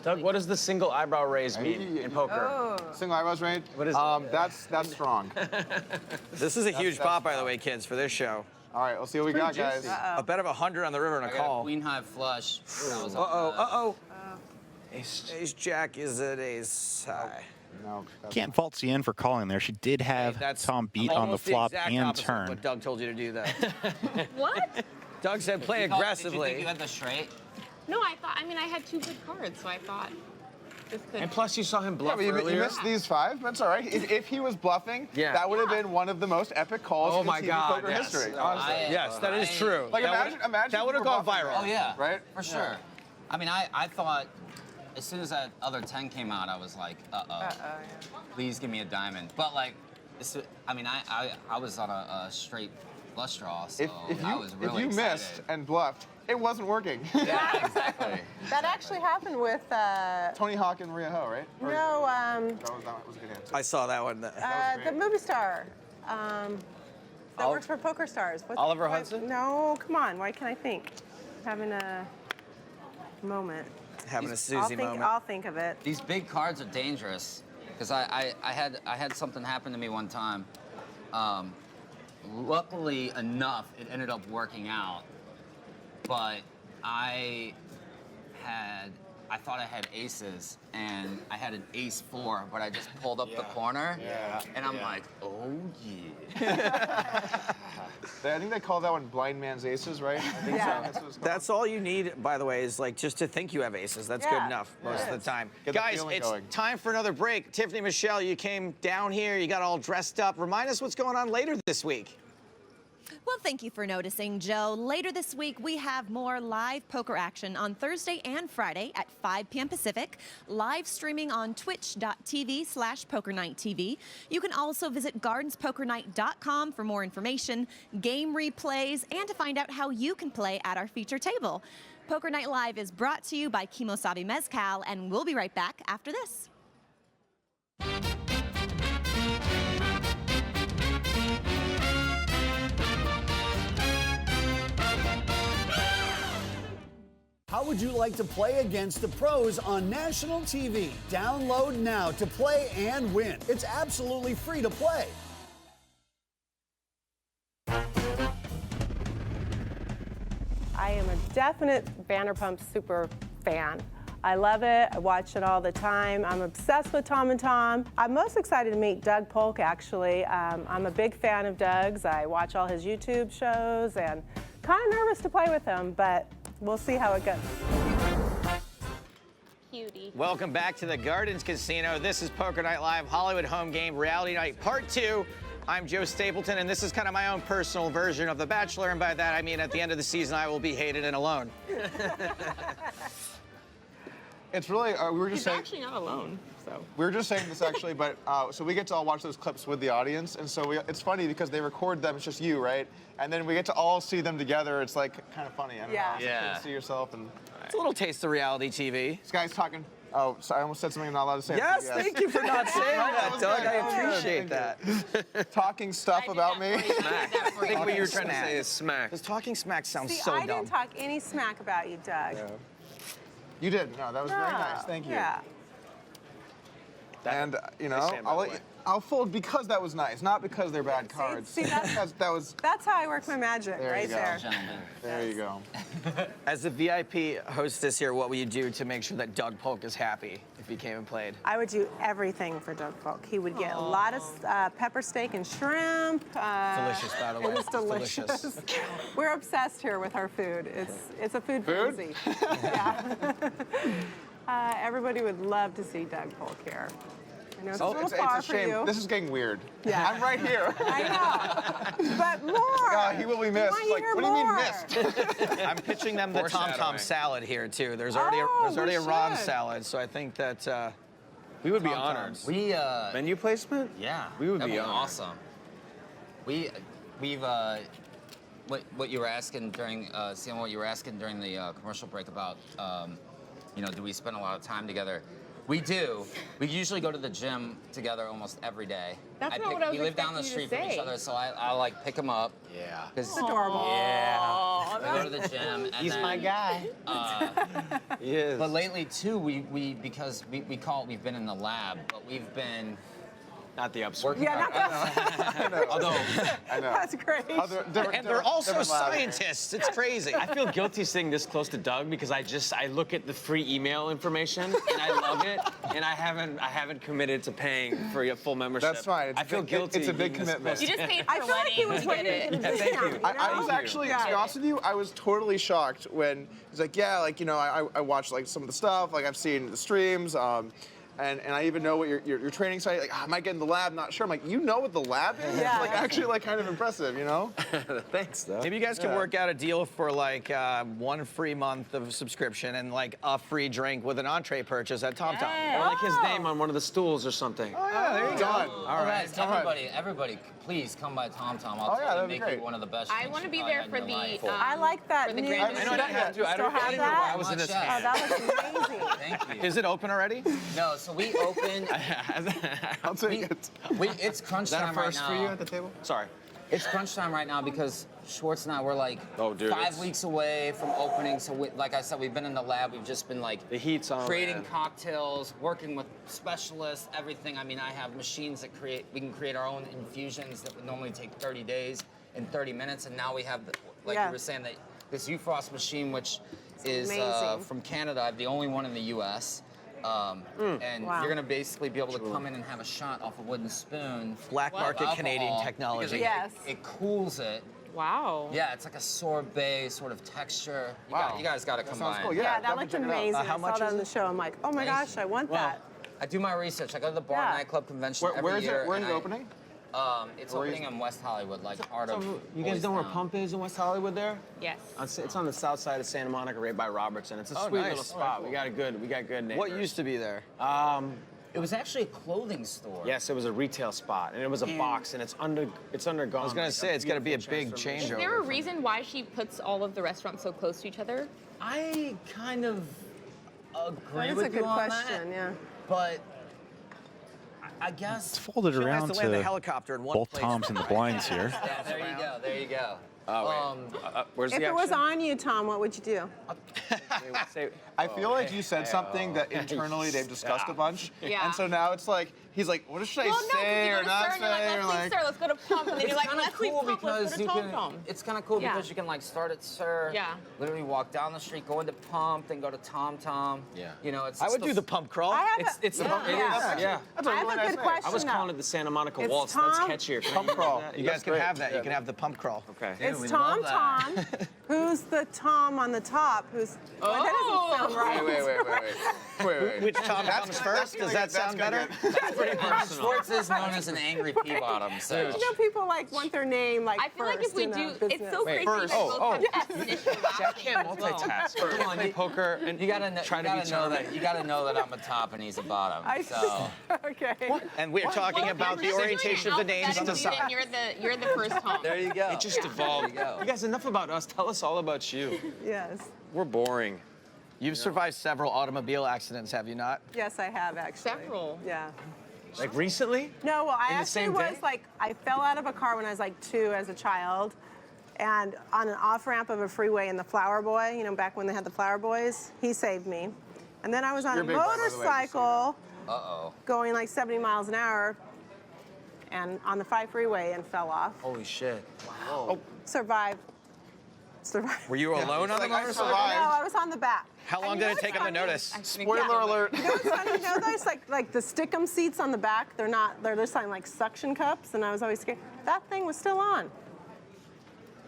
Doug, what does the single eyebrow raise mean in poker? Single eyebrows range? What is that's strong. This is a huge pop, by the way, kids, for this show. All right, let's see what we got, guys. A bet of 100 on the river and a I got a call. queen high flush. That was Ace Jack is an ace high. No. Can't fault Sienne for calling there. She did have Tom beat on the Almost flop exact and opposite of turn. What Doug told you to do that. What? Doug said play Did you aggressively. think you had the straight? No, I had 2 good cards, so I thought this could. And plus, you saw him bluff Yeah, but earlier. you missed these 5. That's all right. If he was bluffing, that would have been one of the most epic calls Oh in my TV God, poker yes. history. Honestly. Yes, that is true. Like That imagine that would have if you were gone bluffing viral. Oh yeah, right? For sure. I mean, I thought as soon as that other 10 came out, I was like, please give me a diamond. But like, I was on a straight flush draw, so I was really if you excited. missed and bluffed, it wasn't working. Yeah, exactly. That actually happened with Tony Hawk and Rhea Ho, right? Or- no that was a good answer. I saw that one. the movie star that works for Poker Stars. What's Oliver Hudson? No, come on. Why can't I think? Having a moment. Having a Suzy moment. I'll think of it. These big cards are dangerous because I had something happen to me one time. Luckily enough, it ended up working out, but I thought I had aces, and I had an ace-4, but I just pulled up the corner, and I'm like, oh yeah. I think they call that one blind man's aces, right? I think so. That's what it's called. That's all you need, by the way, is like just to think you have aces. That's good enough most of the time. Get the Guys, feeling it's going. time for another break. Tiffany, Michelle, you came down here. You got all dressed up. Remind us what's going on later this week. Well, thank you for noticing, Joe. Later this week, we have more live poker action on Thursday and Friday at 5 p.m. Pacific, live streaming on twitch.tv/PokerNightTV. You can also visit gardenspokernight.com for more information, game replays, and to find out how you can play at our feature table. Poker Night Live is brought to you by Kimosabi Mezcal, and we'll be right back after this. How would you like to play against the pros on national TV? Download now to play and win. It's absolutely free to play. I am a definite Vanderpump super fan. I love it. I watch it all the time. I'm obsessed with Tom and Tom. I'm most excited to meet Doug Polk, actually. I'm a big fan of Doug's. I watch all his YouTube shows and kind of nervous to play with him, but we'll see how it goes. Cutie. Welcome back to the Gardens Casino. This is Poker Night Live, Hollywood Home Game, Reality Night Part 2. I'm Joe Stapleton, and this is kind of my own personal version of The Bachelor, and by that I mean at the end of the season I will be hated and alone. It's really, we were just saying. Actually not alone, so. We were just saying this actually, but so we get to all watch those clips with the audience, and so it's funny because they record them, it's just you, right? And then we get to all see them together. It's like kind of funny. I don't know. It's like you can see yourself and. It's a little taste of reality TV. This guy's talking. Oh, sorry, I almost said something I'm not allowed to say. Yes, thank you for not saying that, Doug. I appreciate Thank that. Talking stuff about me. I think what you were trying to Smack. say is smack. Because talking smack sounds See, so I dumb. didn't talk any smack about you, Doug. Yeah. You did. No, that was very nice. Thank you. Yeah. And you know, I'll fold because that was nice, not because they're bad cards. See, that's how I work my magic, There right you go. there. There you go. As the VIP hostess here, what will you do to make sure that Doug Polk is happy if he came and played? I would do everything for Doug Polk. He would get a lot of pepper steak and shrimp. Delicious, by the way. It is delicious. We're obsessed here with our food. It's a food frenzy. Yeah. Everybody would love to see Doug Polk here. I know it's a little far for you. This is getting weird. Yeah. I'm right here. I know. But more. He will be missed. Like, what do you mean missed? I'm pitching them the Tom Tom salad here too. There's already a Ron salad, so I think that we would be honored. We menu placement? Yeah. We would that'd be honored. awesome. We've what you were asking during seeing what you were asking during the commercial break about you know, do we spend a lot of time together? We do. We usually go to the gym together almost every day. That's not what I was We live down the expecting you street to from each say. other, so I like pick him up. Yeah. It's adorable. Yeah. We go to the gym. And he's then, my guy. He is. But lately too, because we've been in the lab, but we've been Not the upswing. Yeah, not that. Although I know. That's great. And they're also scientists. It's crazy. I feel guilty sitting this close to Doug because I look at the free email information and I love it, and I haven't committed to paying for a full membership. That's fine. I feel guilty. It's a big being this commitment. close. You just paid for I feel like he was to waiting get for it. the discount. you I was know? actually, to be honest with you, I was totally shocked when he's like, yeah, like, you know, I watched like some of the stuff, like I've seen the streams, and I even know what your training site, like, I might get in the lab, not sure. I'm like, you know what the lab is? Yeah. Like, actually, like, kind of impressive, you know? Thanks, though. Maybe you guys can work out a deal for like 1 free month of subscription and like a free drink with an entree purchase at Tom Tom. Or like his name on one of the stools or something. Oh, yeah, there you go. All right, everybody, please come by Tom Tom. I'll try to that'd be make great. you one of the best. I drinks want to you be probably there had for in the. your life. I like that For the new. grand I know I have to. I Still don't have even know why that? I was in this Much, hand. Oh, that looks amazing. Thank you. Is it open already? No, so we opened. I'll take it. It's crunch Is that a time right first now. for you at the table? Sorry. It's crunch time right now because Schwartz and I were like Oh, dude, 5 it's- weeks away from opening. So, like I said, we've been in the lab. We've just been like The heat's on, creating man. cocktails, working with specialists, everything. I mean, I have machines that we can create our own infusions that would normally take 30 days in 30 minutes. And now we have, like Yeah. you were saying, that this UFrost machine, which is amazing. from Canada. I'm the only one in the U.S. And Wow. you're gonna basically be able to come in and have a shot off a wooden spoon. Black market of Canadian alcohol, technology. because Yes. It cools it. Wow. Yeah, it's like a sorbet sort of texture. Wow. You guys got to come sounds by. cool, Yeah, that definitely looked check it out. amazing. How I much saw that is on it? the show. I'm like, oh my Thank gosh, you. I want Well, that. I do my research. I go to the bar Yeah. nightclub convention every Where is year. it? Where is and it opening? It's Where is opening it? in West Hollywood, like Art of. You guys Boys know where Town. Pump is in West Hollywood there? Yes. It's on the south side of Santa Monica, right by Robertson. It's a Oh, sweet nice. little spot. We got good neighbors. What used to be there? It was actually a clothing store. Yes, it was a retail spot, and it was a box, and it's undergone. I was gonna say it's gonna be a big Is changeover. there a reason why she puts all of the restaurants so close to each other? I kind of agree That is with a good you on question, that, yeah. but I guess. It's folded She has around to land the to helicopter in one both place. Toms and the blinds here. Yeah, there you go. There you go. Where's If the it was action? on you, Tom, what would you do? I feel like you said something that internally they've discussed a bunch. Yeah. And so now it's like, he's like, what should I Well, no, because say you go or to not Sir and you're like, say? let's Or leave like, Sir, let's go to Pump, and then you're like, kinda let's leave Pump, let's go to you Tom can. Tom. It's kind of cool Yeah. because you can like start at Sir. Yeah. Literally walk down the street, go into Pump, then go to Tom Tom. Yeah. You know, it's. I would do the pump crawl. I have It's a, the yeah. it is, yeah. That's a I have really a nice good name. question. I was calling though. it the Santa Monica It's Waltz. Tom- That's catchier. Can I Pump use crawl. that? You guys That's can great. have that. You can have the pump crawl. Okay. It's we Tom love Tom. Who's the Tom on the top? Who's? Well, that doesn't sound right. Wait. Which Tom comes first? Does that sound better? Schwartz is known as an angry pea bottom. So. You know, people like want their name like I feel like if first we in a do, it's business. so crazy that you both have definition of I can't multitask. Come on, you poker and You gotta know, try you to be gotta know charming. that. You gotta know that I'm a top and he's a bottom. I okay. And we're talking about the orientation of the names on the side. You're the first Tom. There you go. It just evolved. There you go. You guys, enough about us. Tell us all about you. Yes. We're boring. You've survived several automobile accidents, have you not? Yes, I have actually. Several. Yeah. Like recently? No, well, I In the actually same was day? like, I fell out of a car when I was like 2 as a child, and on an off ramp of a freeway in the Flower Boy, you know, back when they had the Flower Boys, he saved me. And then I was on You're a a big fan, by the way, just so you motorcycle Uh-oh. going like 70 miles an hour, and on the 5 freeway and fell off. Holy shit. Survived. Were you alone on the Like, I motorcycle? No, survived. I was on the back. How long And did you it know take what's him to funny? notice? Spoiler alert. You know what's funny? You know those like the stick-em seats on the back? They're just like suction cups, and I was always scared. That thing was still on.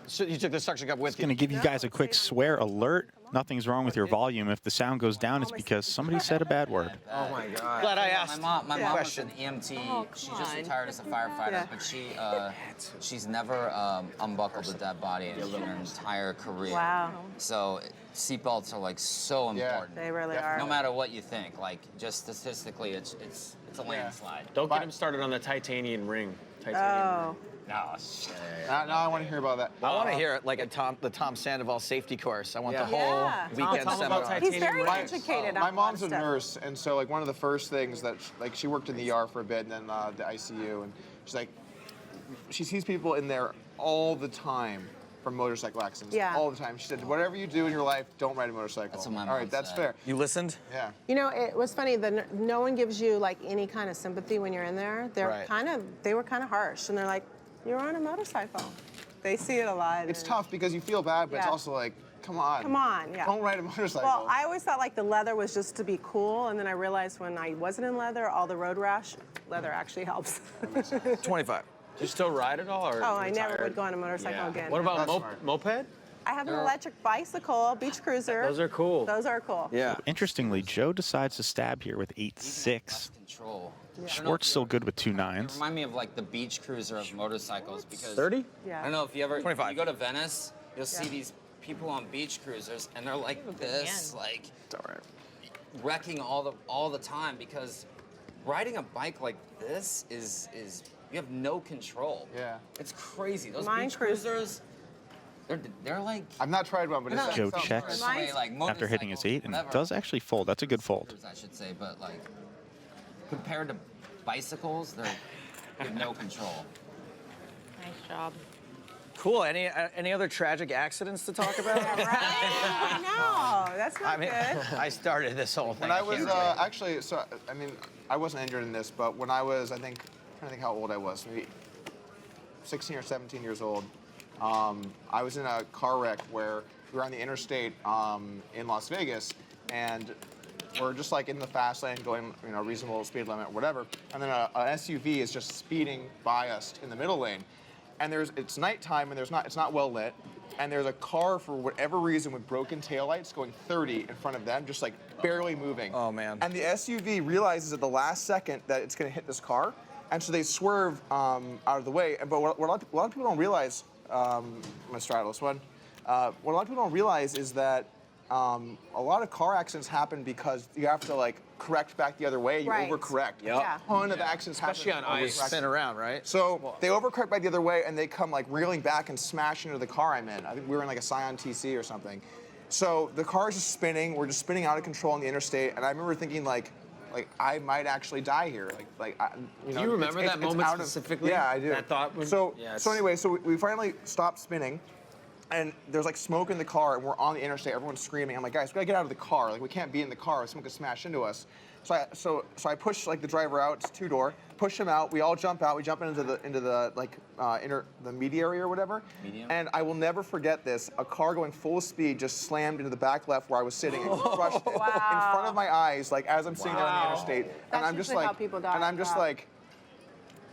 So you took the suction cup with Going to you. give you guys a quick swear alert. Nothing's wrong with your volume. If the sound goes down, it's because somebody said a bad word. Oh my God. Glad I My asked. mom was Question. an EMT. Oh, she come just on. retired as a firefighter, Yeah. but she's never unbuckled a dead body in her entire career. Wow. So seatbelts are like so Yeah. important. They really are. No matter what you think, like just statistically, it's a landslide. Don't get him started on the titanium ring. Oh. No, shit. Now I want to hear about that. I want to hear it like the Tom Sandoval safety course. I want the Yeah. whole Yeah. weekend Tell 'em about seminar. He's very My- educated on My a lot mom's a of stuff. nurse, and so like one of the first things that she worked in the ER for a bit, and then the ICU, and she's like, she sees people in there all the time, from motorcycle accidents Yeah. all the time. She said, whatever you do in your life, don't ride a motorcycle. That's what my All mom right, that's said. fair. You listened? Yeah. You know, it was funny that no one gives you like any kind of sympathy when you're in there. They're Right. they were kind of harsh, and they're like, "You're on a motorcycle." They see it a lot. It's and- tough because you feel bad, but it's Yeah. also like, come on. Come on, yeah. Don't ride a motorcycle. Well, I always thought like the leather was just to be cool, and then I realized when I wasn't in leather, all the road rash, leather actually helps. 25. Do you still ride at all? Or Oh, I never retired? would go on a motorcycle again. What about That's smart. moped? I have an electric bicycle, beach cruiser. Those are cool. Those are cool. Yeah. Interestingly, Joe decides to stab here with Less 8-6. control. Schwartz still good with 2 It 9s. remind me of like the beach cruiser of motorcycles because 30? Yeah. I don't know if you ever 25. you go to Venice, you'll see these people on beach cruisers and they're like this, like It's all right. wrecking all the time because riding a bike like this is you have no control. Yeah. It's crazy. Those Mine beach cruise- cruisers, they're like I've not tried one, but it no, sounds Joe sounds checks. fun. way, like After hitting his 8, and it whatever. does actually fold. That's a good fold. I should say, but like compared to bicycles, they have no control. Nice job. Cool. Any other tragic accidents to talk about? I know. That's not I mean, good. I started this whole thing. When I was can't relate. actually, so I mean, I wasn't injured in this, but when I was, I'm trying to think how old I was, maybe 16 or 17 years old. I was in a car wreck where we were on the interstate in Las Vegas, and we're just like in the fast lane going, you know, reasonable speed limit, or whatever. And then a SUV is just speeding by us in the middle lane, and it's nighttime and it's not well lit. And there's a car, for whatever reason, with broken taillights going 30 in front of them, just like barely moving. Oh, man. And the SUV realizes at the last second that it's going to hit this car, and so they swerve out of the way. But what a lot of people don't realize, I'm going to straddle this one. What a lot of people don't realize is that a lot of car accidents happen because you have to like correct back the other way. You Right. overcorrect. Yeah. A ton of accidents Especially happen. on when ice. you overcorrect. Spin around, right? So they overcorrect back the other way, and they come like reeling back and smash into the car I'm in. I think we were in like a Scion TC or something. So the car is just spinning. We're just spinning out of control on the interstate, and I remember thinking like I might actually die here. You know, Do you remember that moment out of- specifically? Yeah, I do. That thought when- So Yeah, so it's- anyway, so we finally stopped spinning. And there's like smoke in the car, and we're on the interstate. Everyone's screaming. I'm like, guys, we gotta get out of the car. Like, we can't be in the car. Someone could smash into us. So I push like the driver out. It's 2-door. Push him out. We all jump out. We jump into the the media area or whatever. Medium? And I will never forget this. A car going full speed just slammed into the back left where I was sitting and crushed it in front of my eyes, like as I'm sitting there on the interstate. That's And I'm just usually like, how people die. and I'm just Yeah. like,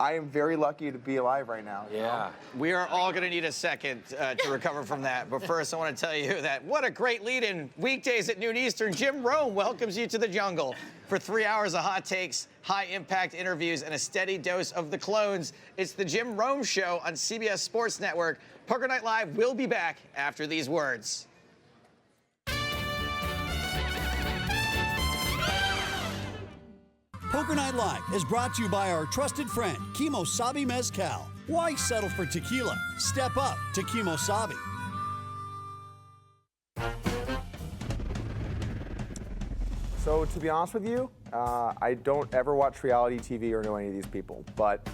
I am very lucky to be alive right now. you know? Yeah. We are all going to need a second to recover from that. But first, I want to tell you that what a great lead-in. Weekdays at noon Eastern, Jim Rome welcomes you to the jungle for 3 hours of hot takes, high-impact interviews, and a steady dose of the clones. It's the Jim Rome Show on CBS Sports Network. Poker Night Live will be back after these words. Poker Night Live is brought to you by our trusted friend, Kimosabi Mezcal. Why settle for tequila? Step up to Kimosabi. So to be honest with you, I don't ever watch reality TV or know any of these people, but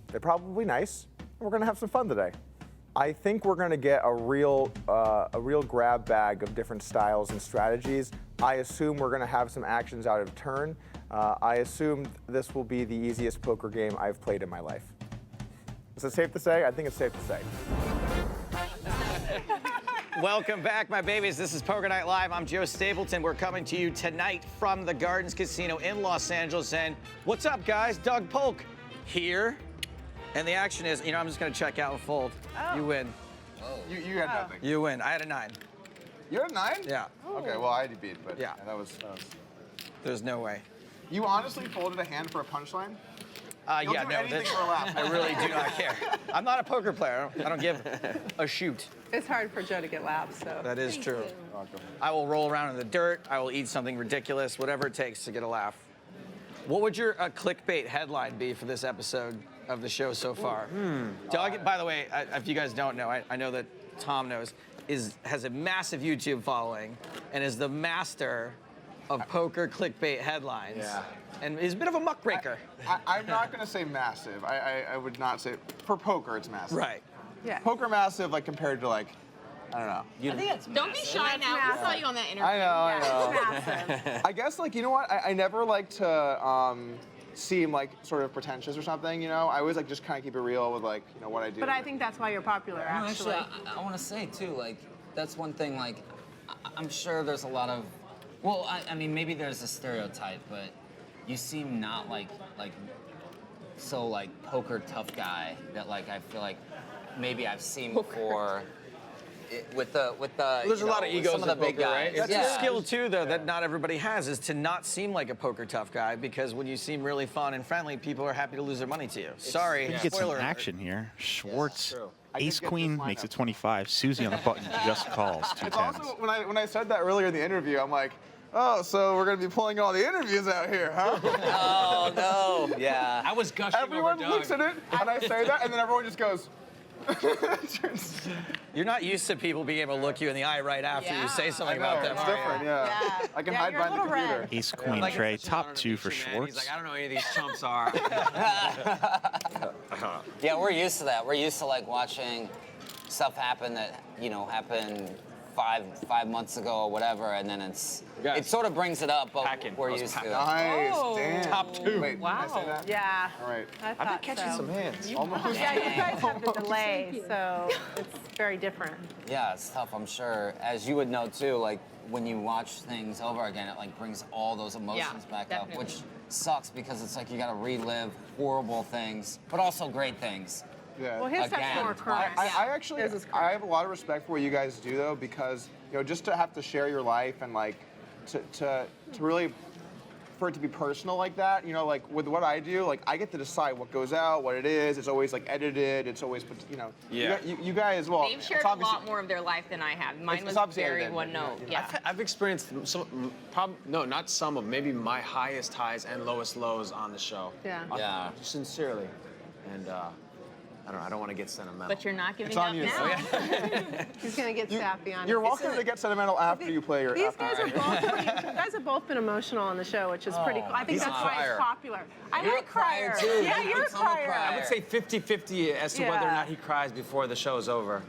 they're probably nice. We're gonna have some fun today. I think we're gonna get a real grab bag of different styles and strategies. I assume we're gonna have some actions out of turn. I assume this will be the easiest poker game I've played in my life. Is it safe to say? I think it's safe to say. Welcome back, my babies. This is Poker Night Live. I'm Joe Stapleton. We're coming to you tonight from the Gardens Casino in Los Angeles. And what's up, guys? Doug Polk here. And the action is, I'm just going to check out and fold. Oh. You win. You had nothing. You win. I had a 9. You're a 9? Yeah. Okay, well I had you beat, but Yeah. that was. There's no way. You honestly folded a hand for a punchline? You'll Yeah, do no, anything for a laugh. I really do not care. I'm not a poker player. I don't give a shoot. It's hard for Joe to get laps, so. That is true. I will roll around in the dirt. I will eat something ridiculous, whatever it takes to get a laugh. What would your clickbait headline be for this episode of the show so far? Doug, by the way, if you guys don't know, I know that Tom knows, has a massive YouTube following and is the master of poker clickbait headlines. Yeah. And is a bit of a muckraker. I'm not going to say massive. I would not say, for poker, it's massive. Right. Yeah. Poker massive, like compared to like, I don't know. I think it's Don't be shy now. We saw you on that interview. I know. It's massive. I guess like, you know what? I never like to seem like sort of pretentious or something, you know? I always like just kind of keep it real with like, you know, what I do. But I think that's why you're popular, No, actually. I want to say too, like that's one thing. Like I'm sure there's a lot of, well, I mean maybe there's a stereotype, but you seem not like so like poker tough guy that like I feel like maybe I've seen before. With the There's a lot of egos some of the in big poker, right? guys. That's a skill too, though, that not everybody has, is to not seem like a poker tough guy, because when you seem really fun and friendly, people are happy to lose their money to you. Sorry, Get some spoiler alert. action here. Schwartz, true. ace I did get queen this makes it lineup. 25. Suzie on the button just calls 2 It's tens. also, when I said that earlier in the interview, I'm like, oh, so we're going to be pulling all the interviews out here, huh? Oh no! Yeah. I was gushing Everyone over Doug. looks at it, and I say that, and then everyone just goes, You're not used to people being able to look you in the eye right after you say I something know, about them. it's are you? different, yeah. I can Yeah, hide you're a behind the little computer. red. Ace queen Like, tray, it's just top honor to 2 meet for you, man. Schwartz. He's like, I don't know who any of these chumps are. Yeah, we're used to that. We're used to like watching stuff happen that happened five months ago or whatever, and then Guys, it sort of brings it up, but packing. we're I was used to it. Nice, Oh. damn. Top 2. Wait, Wow. Did I say that? Yeah. All right. I I've been thought catching so. some hands. Almost. Yeah, you guys have the delay, so it's very different. Yeah, it's tough, I'm sure. As you would know too, like when you watch things over again, it like brings all those emotions back definitely. up, which sucks because it's like you gotta relive horrible things, but also great things. Yeah. Well, his stuff's Again, more current. I actually, This is I have a lot of respect for what you guys do though, because just to have to share your life and like to really, for it to be personal like that, like with what I do, like I get to decide what goes out, what it is. It's always like edited. It's always, Yeah. You guys, well, They've shared it's a obviously- lot more of their life than I have. Mine It's was obviously very edited, one note. yeah. Yeah. I've experienced not some of, maybe my highest highs and lowest lows on the show. Yeah. Yeah. Sincerely. And I don't want to get sentimental. But you're not giving It's up on you. now. He's gonna get sappy on You're it. welcome to get sentimental after you play your. These guys have both been emotional on the show, which is pretty cool. I think he's that's a why crier. it's popular. I'm You're a crier. too. Yeah, you're a I'm a crier. I would say 50-50 as to whether or Yeah. not he cries before the show's over.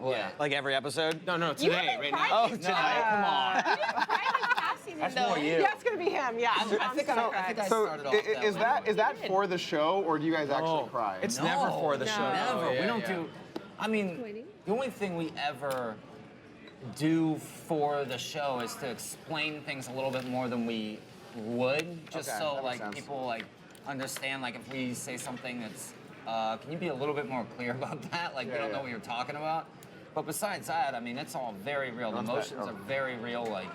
Yeah. Like every episode? No, today, right now. Oh, tonight? Come on. That's more you. Yeah, it's gonna be him. Yeah. I think I So started off is that is that for the show, or do you guys actually cry? It's never for the show. Never. Yeah, We don't yeah. do. I mean, the only thing we ever do for the show is to explain things a little bit more than we would, just Okay, so that makes like sense. people like understand. Like if we say something that's, can you be a little bit more clear about that? Like we don't know what you're talking about. But besides that, I mean, it's all very real. The emotions are very real. Like,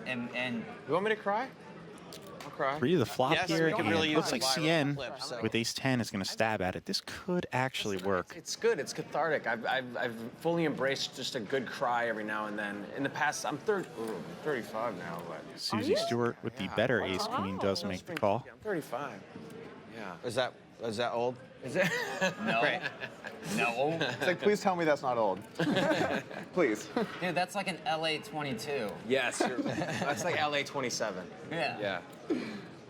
and You want me to cry? I'll cry. 3 of the flop Yes, here, we can and really it looks use like the viral Sienne clip, so. with ace 10 is going to stab at it. This could actually work. It's good. It's cathartic. I've fully embraced just a good cry every now and then. In the past, I'm 35 now, but Suzie Stewart with the better ace queen does make the call. I'm 35. Yeah. Is that old? Is it? no, Great. no, It's like, please tell me that's not old. Please. dude, that's like an LA 22. Yes. That's like LA 27. Yeah. Yeah.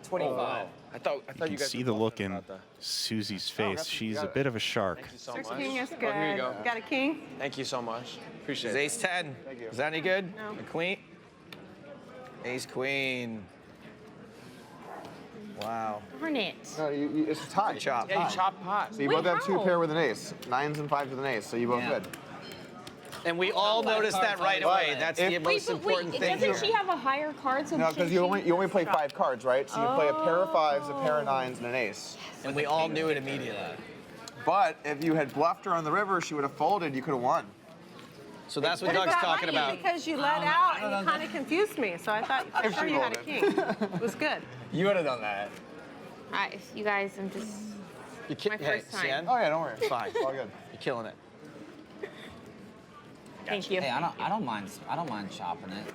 25. I thought You you can guys see were the talking look in about that. Susie's face. that's- She's got a it. bit of a shark. Thank you so Six much. king is Oh, good. here you go. Got a king? Thank you so much. Appreciate Is it. ace 10? Thank you. Is that any good? No. A queen? Ace queen. Wow. Darn it. No, it's a tie. Chop. Yeah, you chop pot. So you Wait, both have 2 how? pair with an ace. 9s and 5s with an ace, so you both Yeah. good. And we all noticed that right away. That's the most important thing doesn't here. she have a higher card? So No, because you only play 5 cards, right? So you play a pair of 5s, a pair of 9s, and an ace. And we all knew it immediately. But if you had bluffed her on the river, she would have folded. You could have won. So that's what But Doug's it's that talking money about. Because you let out and you kind of confused me, so I thought for If sure she you had a rolled king. It was good. You would have done that. You guys, I'm just. My first time. Sienne? Oh yeah, don't worry. Fine. It's all good. You're killing it. Thank you. Hey, I don't mind chopping it.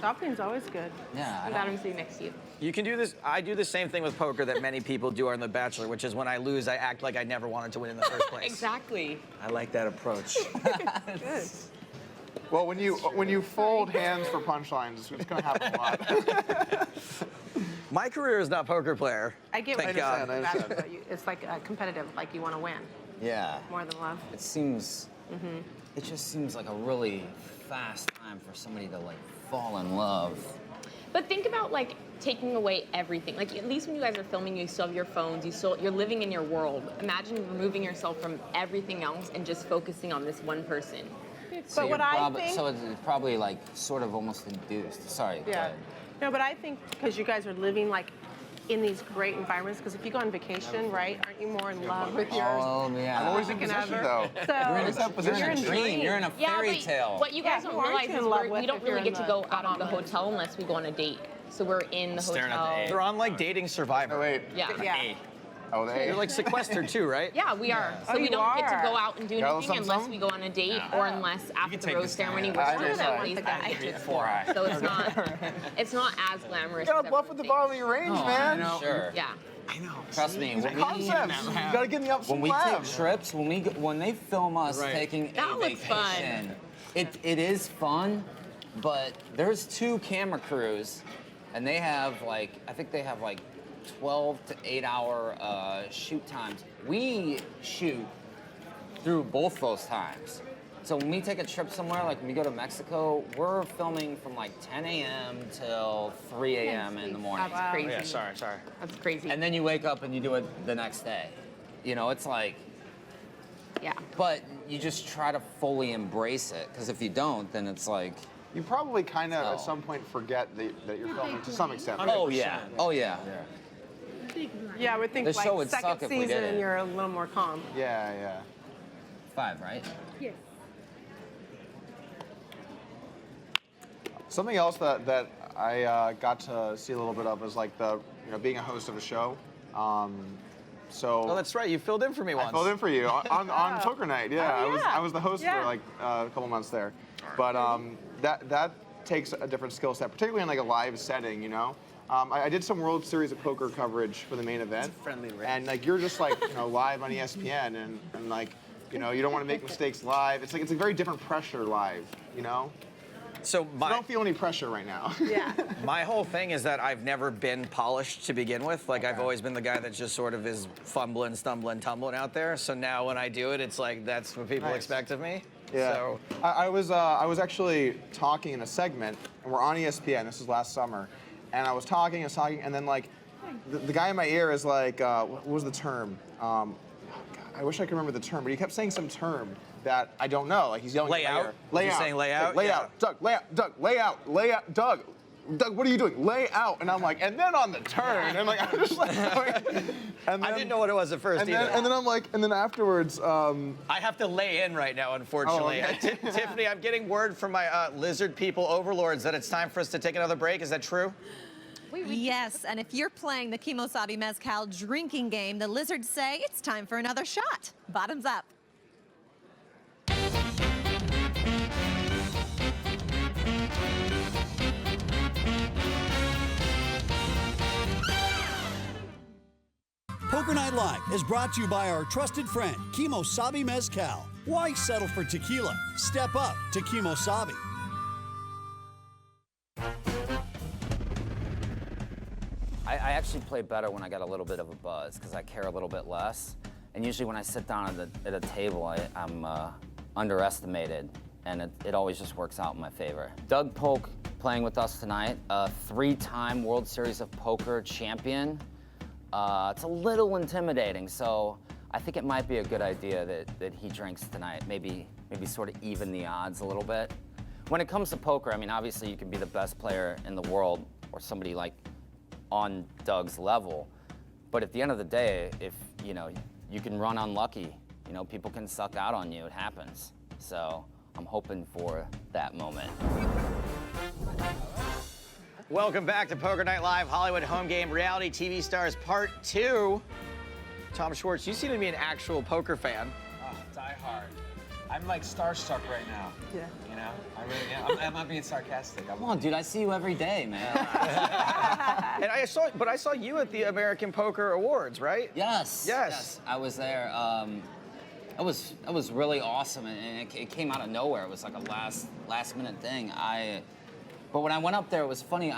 Shopping's always good. Yeah. I I'm don't- glad I'm sitting next to you. You can do this. I do the same thing with poker that many people do on The Bachelor, which is when I lose, I act like I never wanted to win in the first place. Exactly. I like that approach. Good. Well, when you fold hands for punchlines, it's gonna happen a lot. My career is not poker player. I get Thank what you're God. saying, I understand. but it's like competitive, like you want to win. Yeah. more than love. It seems, it just seems like a really fast time for somebody to like fall in love. But think about like taking away everything. Like at least when you guys are filming, you still have your phones. You're living in your world. Imagine removing yourself from everything else and just focusing on this one person. So But what I think, so it's probably like sort of almost induced. Sorry. go yeah. ahead. No, but I think because you guys are living like in these great environments, because if you go on vacation, right, aren't you more in love with your Oh yeah. I'm always in position, though. So You're in that a position. dream. You're in a fairy tale. What you guys Yeah, don't who aren't realize you is in love we with don't if you're really in get to the go out of the Bahamas? hotel unless we go on a date. So we're in the Staring at the hotel. A. They're on like dating Survivor. Oh, wait. Yeah. Yeah. Oh, they. You're like sequestered too, right? Yeah, we are. So Oh, we you don't get to are. go out and do Got a anything little unless something? we go on a date or unless after can the take rose this ceremony down. we're I still just- at least I guy. Four eye. So it's not as glamorous. You as gotta bluff with the everyone bottom of your range, man. Sure. thinks. Yeah. Trust me. When we, Concepts. You gotta get in the ups when and we take downs. trips, when they film us taking That a looks fun. vacation, it is fun, but there's 2 camera crews, and they have like I think they have like 12 to 8 hour shoot times. We shoot through both those times. So when we take a trip somewhere, like when we go to Mexico, we're filming from like 10 a.m. till 3 a.m. in the morning. That's crazy. Yeah, sorry. That's crazy. And then you wake up and you do it the next day. You know, it's like, yeah. but you just try to fully embrace it, because if you don't, then it's like, You probably kind of Oh. at some point forget that you're filming to some extent. oh yeah, oh yeah. Yeah, I would think The show like would second suck if we season didn't. you're a little more calm. Yeah, yeah. 5, right? Something else that I got to see a little bit of is like being a host of a show. So Oh, that's right. You filled in for me once. I filled in for you on Poker Night. Yeah, Oh, yeah. I was the host Yeah. for like a couple months there. But that takes a different skill set, particularly in like a live setting. You know, I did some World Series of Poker coverage for the main event. friendly range. And like you're just like live on ESPN and like you don't want to make mistakes live. It's a very different pressure live. You know. So I don't feel any pressure right now. Yeah. my whole thing is that I've never been polished to begin with. Like I've always been the guy that just sort of is fumbling, stumbling, tumbling out there. So now when I do it, it's like that's what people Nice. expect of me. Yeah. So I was actually talking in a segment, and we're on ESPN. This was last summer, and I was talking, and then like, the guy in my ear is like, what was the term? God, I wish I could remember the term, but he kept saying some term that I don't know. Like he's yelling Layout? in my ear. Was he Layout. saying layout? Like, layout. Yeah. Doug. Layout. Doug. Layout. Layout. Doug. Doug, what are you doing? Lay out. And I'm like, and then on the turn, and like I'm just like, and then, I didn't know what it was at first and either. then, and then I'm like, and then afterwards, I have to lay in right now, unfortunately. Oh, okay. Tiffany, I'm getting word from my lizard people overlords that it's time for us to take another break. Is that true? Yes, and if you're playing the Kimosabi Mezcal drinking game, the lizards say it's time for another shot. Bottoms up. Poker Night Live is brought to you by our trusted friend, Kimosabi Mezcal. Why settle for tequila? Step up to Kimosabi. I actually play better when I got a little bit of a buzz, because I care a little bit less. And usually when I sit down at a table, I'm underestimated, and it always just works out in my favor. Doug Polk playing with us tonight, a 3-time World Series of Poker champion. It's a little intimidating, so I think it might be a good idea that he drinks tonight, maybe sort of even the odds a little bit. When it comes to poker, I mean, obviously you can be the best player in the world or somebody like on Doug's level, but at the end of the day, if you can run unlucky, people can suck out on you, it happens. So I'm hoping for that moment. Welcome back to Poker Night Live, Hollywood Home Game Reality TV Stars Part 2. Tom Schwartz, you seem to be an actual poker fan. Oh, die hard. I'm like starstruck right now. Yeah. I really am. I'm not being sarcastic. Come on, dude, I see you every day, man. And I saw you at the American Poker Awards, right? Yes. I was there. That was really awesome, and it came out of nowhere. It was like a last minute thing. But when I went up there, it was funny.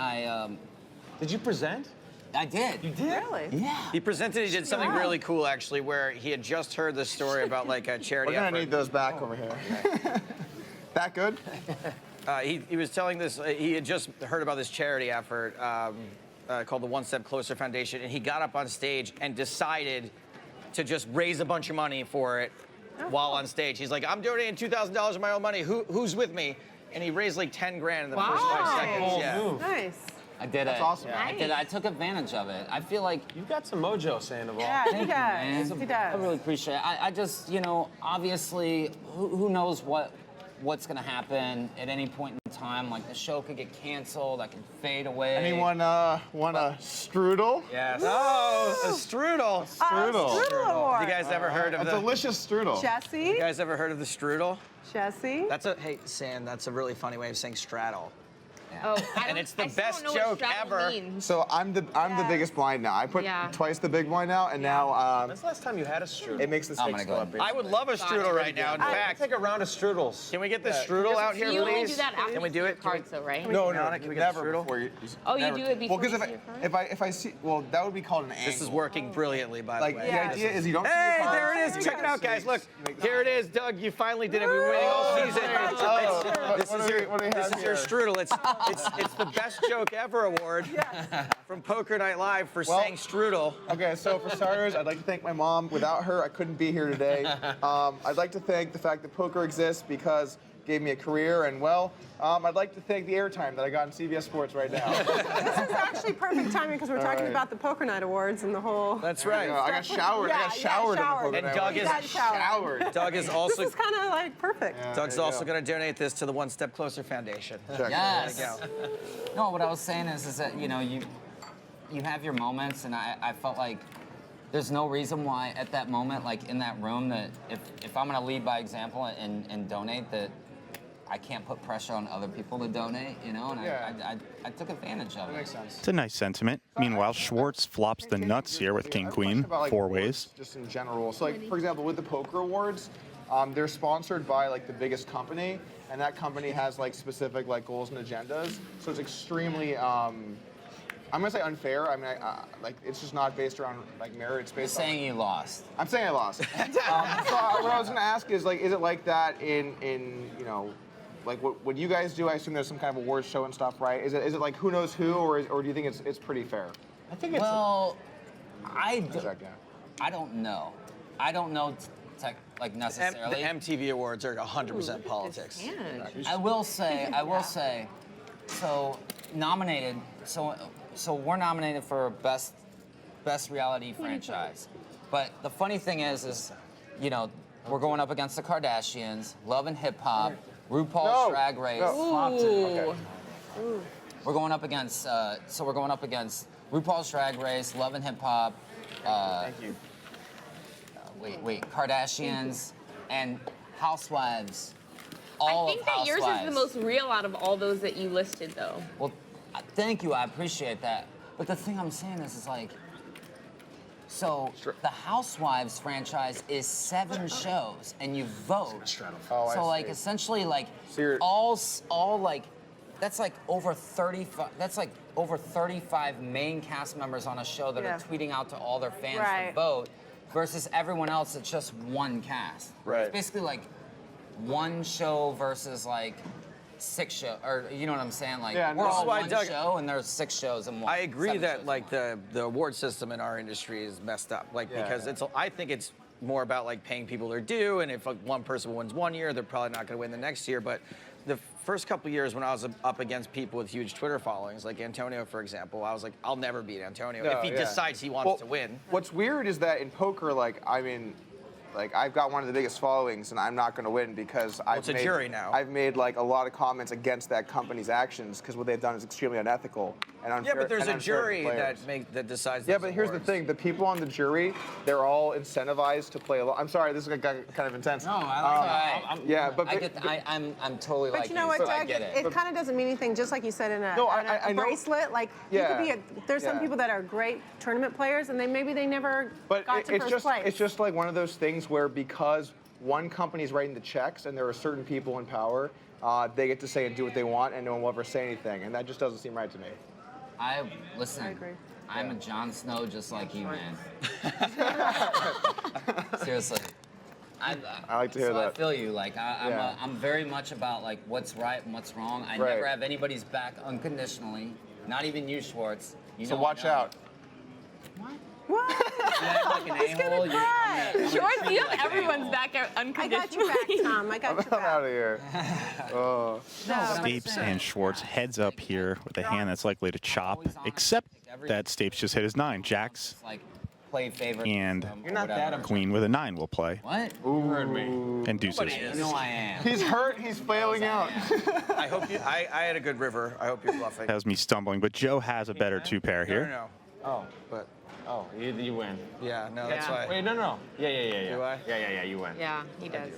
Did you present? I did. You did? Really? Yeah. He did something really cool, actually, where he had just heard the story about like a charity We're gonna effort. need those back over here. That good? He was telling this, he had just heard about this charity effort called the One Step Closer Foundation, and he got up on stage and decided to just raise a bunch of money for it while on stage. He's like, I'm donating $2,000 of my own money. Who's with me? And he raised like 10 grand in the first 5 seconds. Yeah. Nice. I did That's it. awesome. Yeah, I did. I took advantage of it. I feel like You've got some mojo, Sandoval. Yeah, he does. He I does. really appreciate it. I just, you know, obviously, who knows what's gonna happen at any point in time. Like the show could get canceled, I could fade away. Anyone want a strudel? Yes. Oh, a strudel. Strudel. Strudel Award. You guys ever heard of A the? delicious strudel. Jesse? You guys ever heard of the strudel? Jesse? Hey, San, that's a really funny way of saying straddle. Oh, And it's the best joke ever. So I'm the biggest blind now. I put Yeah. twice the big blind now, and now When's the last time you had a strudel? it makes the I'm stakes gonna go go up. I would love a strudel right now. In fact, Take a round of strudels. can we get the strudel out here, You only please? do that after Can we you do see it? your cards, though, right? No, Can we get the never strudel? before you. Oh, you never. do it before Well, you because see your cards? if I see, well, that would be called an angle. This is working brilliantly, by Like the way. the idea is you don't. see Hey, your cards. there it is. Check it out, guys. Look, here it is, Doug. You finally did it. We've been waiting all season. This is your strudel. It's the best joke ever award from Poker Night Live for saying strudel. Okay, so for starters, I'd like to thank my mom. Without her, I couldn't be here today. I'd like to thank the fact that poker exists because it gave me a career, and well, I'd like to thank the airtime that I got in CBS Sports right now. This is actually perfect timing because we're talking about the Poker Night Awards and the whole. That's right. I got showered. Yeah, I got showered. yeah, in the poker And night. Doug He is got showered. showered. Doug is This also is kind of like perfect. Doug's there you also go. going to donate this to the One Step Closer Foundation. Check. Yes. There you No, what I was saying is that, you know, you have your moments, and I felt like there's no reason why at that moment, like in that room, that if I'm gonna lead by example and donate, that I can't put pressure on other people to donate, you know, and I took advantage of it. Makes sense. It's a nice sentiment. Meanwhile, Schwartz flops the nuts here with King Queen, About, like, 4 awards ways. Just in general. So, like, for example, with the poker awards, they're sponsored by like the biggest company, and that company has like specific like goals and agendas. So it's extremely, I'm gonna say unfair. I mean, like it's just not based around like merit. It's based on. Saying you lost. I'm saying I lost. So what I was gonna ask is like, is it like that in you know, like what you guys do? I assume there's some kind of awards show and stuff, right? Is it like who knows who, or do you think it's pretty fair? I think it's. Well, Check, yeah. I don't know. I don't know like The necessarily. MTV Awards are 100% politics. I will say, so nominated, so we're nominated for best reality franchise. But the funny thing is, you know, we're going up against the Kardashians, Love and Hip Hop, RuPaul's Drag Race. Okay. We're going up against, RuPaul's Drag Race, Love and Hip Hop. Thank you. Kardashians and Housewives. I think that yours is the most real out of all those that you listed, though. Well, thank you. I appreciate that. But the thing I'm saying is like, so the Housewives franchise is 7 shows, and you vote. Oh, I So like see. essentially like So you're- all like that's like over 35. That's like over 35 main cast members on a show that Yeah. are tweeting out to all their fans to Right. vote, versus everyone else. It's just one cast. Right. It's basically like one show versus like 6 shows, or you know what I'm saying? Like Yeah, we're this is all why, one Doug, show, and there's 6 shows in one. I agree 7 that shows. like the award system in our industry is messed up. Like because yeah. I think it's more about like paying people their due, and if like, one person wins one year, they're probably not going to win the next year. But the first couple years when I was up against people with huge Twitter followings, like Antonio, for example, I was like, I'll never beat Antonio No, if he yeah. decides he wants to win. What's weird is that in poker, like, I mean, like I've got one of the biggest followings, and I'm not going to win because it's a jury now. I've made like a lot of comments against that company's actions because what they've done is extremely unethical and unfair. Yeah, but there's and a unfair to jury players. that decides. Yeah, those but here's the awards. thing: the people on the jury, they're all incentivized to play along. I'm sorry, this is kind of intense. No, I'm I'm totally But like you know what, so I Doug? get it. It kind of doesn't mean anything, just like you said in a, No, on a I know. bracelet. Like, Yeah. you could be there's some Yeah. people that are great tournament players, and maybe they never But got to it's first just place. it's just like one of those things where because one company's writing the checks and there are certain people in power, they get to say and do what they want, and no one will ever say anything, and that just doesn't seem right to me. Listen. I agree. I'm a Jon Snow just like you, man. Seriously. I like to hear so that. I feel you. Like I'm very much about like what's right and what's wrong. I never have anybody's back unconditionally. Not even you, Schwartz. You So know watch out. What? You act like an a-hole. Schwartz, you have everyone's back out I got unconditionally. your back, Tom. I got your I'm back. out of here. Oh. Stapes and Schwartz heads up here with a hand that's likely to chop, except that Stapes just hit his 9. Jacks Like play favorite. and You're not that Queen with a 9 will play. What? You heard me. And deuces. You know I am. He's hurt. He's flailing out. I hope you. I had a good river. I hope you're bluffing. That was me stumbling, but Joe has a better 2 pair here. No. Oh, but you win. Yeah, no, that's why. Wait, no. Yeah. Do I? Yeah, you win. Yeah, he does.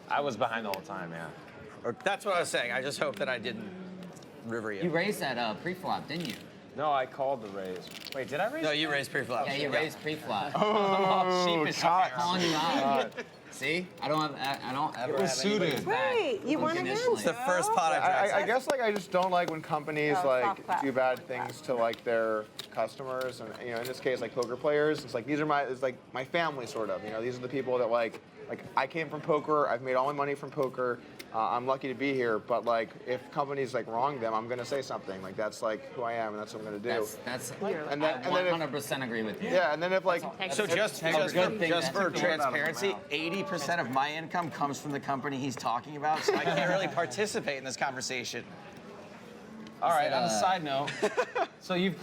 I was behind the whole time, yeah. Or, that's what I was saying. I just hope that I didn't river you. You raised that pre-flop, didn't you? No, I called the raise. Wait, did I raise? No, you raised pre-flop. Yeah, you raised pre-flop. Oh, sheepish. I'm calling you out. See, I don't ever have anybody's back. Wait, you won again? unconditionally. It's the first pot I drank. I guess like I just don't like when companies like soft clap. do bad things to like their customers, and you know, in this case like poker players. It's like it's like my family sort of. You know, these are the people that like I came from poker. I've made all my money from poker. I'm lucky to be here, but like if companies like wrong them, I'm gonna say something. Like that's like who I am, and that's what I'm gonna do. That's And then- I and then if- 100% agree with you. Yeah, and then if like So just good thing for that's transparency, 80% of my income comes from the company he's talking about, so I can't really participate in this conversation. All right, on a side note, so you've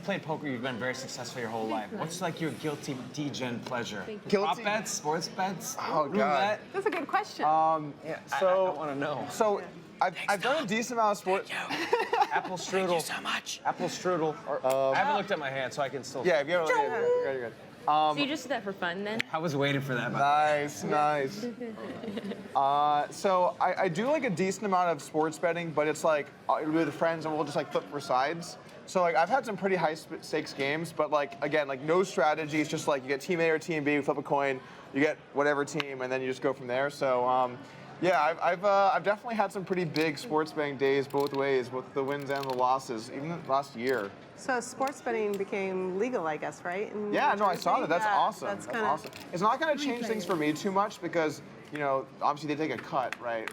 played poker, you've been very successful your whole life. What's like your guilty degen pleasure? Prop bets, sports bets, Oh, God. roulette? That's a good question. Yeah, so I want to know. so I've done a decent amount of sports. Apple strudel. Thank you so much. Apple strudel. I haven't looked at my hand, so I can still. Yeah, if you ever, you're good. So you just did that for fun then? I was waiting for that. Nice. So I do like a decent amount of sports betting, but it's like with friends and we'll just like flip for sides. So like I've had some pretty high stakes games, but like again, like no strategy. It's just like you get team A or team B, you flip a coin, you get whatever team, and then you just go from there. So yeah, I've definitely had some pretty big sports betting days both ways, both the wins and the losses, even last year. So sports betting became legal, I guess, right? In Yeah, New no, I saw Jersey? that. That's Yeah, awesome. That's That's kind of awesome. It's not going to change things for me too much because, you know, obviously they take a cut, right?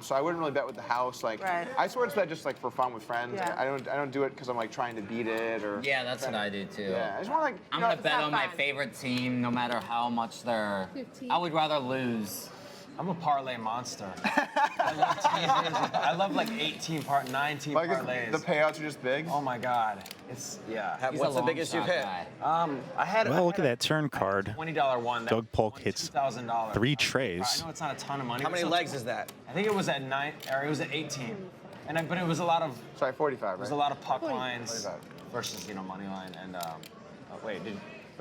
So I wouldn't really bet with the house. Like, Right. I sports bet just like for fun with friends. Yeah. I don't do it because I'm like trying to beat it or. Yeah, that's what I do too. Yeah, I just want to like. I'm you know, gonna bet on my fun. favorite team, no matter how much they're. I would rather lose. I'm a parlay monster. I love like 9-team Like parlays. the payouts are just big. Oh my God, it's yeah. He's What's a the biggest long you've shot hit? guy. I had. Well, look at that turn card. $20 one. that Doug Polk won hits $2,000. 3 trays. I know it's not a ton of money. How but many still- legs is that? I think it was at 9, or it was at 18. But it was a lot of Sorry, 45, it was right? a lot of puck lines 45. versus money line and wait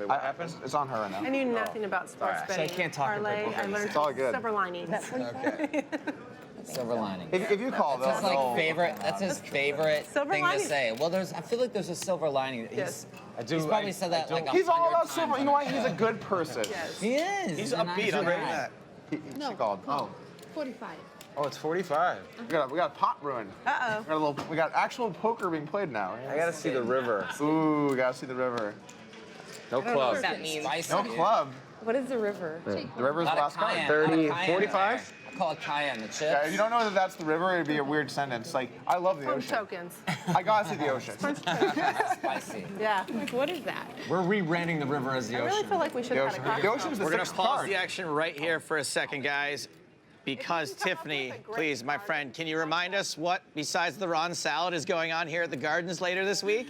what I- happened? It's on her right now. I knew nothing about sports Alright, so I betting. can't talk about Parlay, poker. I learned It's all good. silver linings. Okay. Silver lining. If you call, That's his they'll- like favorite. That's his favorite Silver thing lining. to say. Well, I feel like there's a silver lining. Yes. He's probably said that like He's all 100 about times silver. You know on what? the He's a show. good person. Yes. He is. He's a nice upbeat. I'm guy. ready for that. She called. Oh. 45. Oh, it's 45. We got a pot ruined. Uh-oh. We got actual poker being played now. I gotta see the river. Ooh, we gotta see the river. No club. What that means. Spicy, No dude. club. What is the river? The river's A the lot of last card. cayenne. 30, a lot of cayenne 45? there. I call it cayenne. The chips. Yeah, if you don't know that that's the river, it'd be a weird sentence. Like, I love the Home ocean. tokens. I gotta see the ocean. Spicy. Yeah. Like, what is that? We're rebranding the river as the I ocean. really feel like we should The have had a ocean. cocktail. The ocean's the We're gonna sixth pause card. the action right here for a second, guys. Because Tiffany, please, my friend, can you remind us what, besides the Ron salad, is going on here at the Gardens later this week?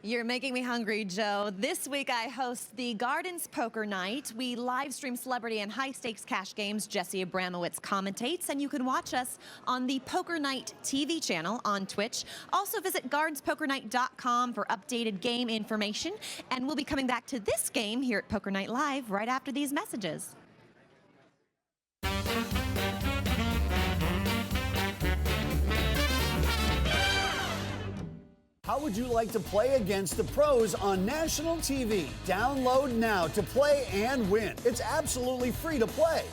You're making me hungry, Joe. This week I host the Gardens Poker Night. We live stream celebrity and high stakes cash games. Jesse Abramowitz commentates, and you can watch us on the Poker Night TV channel on Twitch. Also visit gardenspokernight.com for updated game information. And we'll be coming back to this game here at Poker Night Live right after these messages. How would you like to play against the pros on national TV? Download now to play and win. It's absolutely free to play.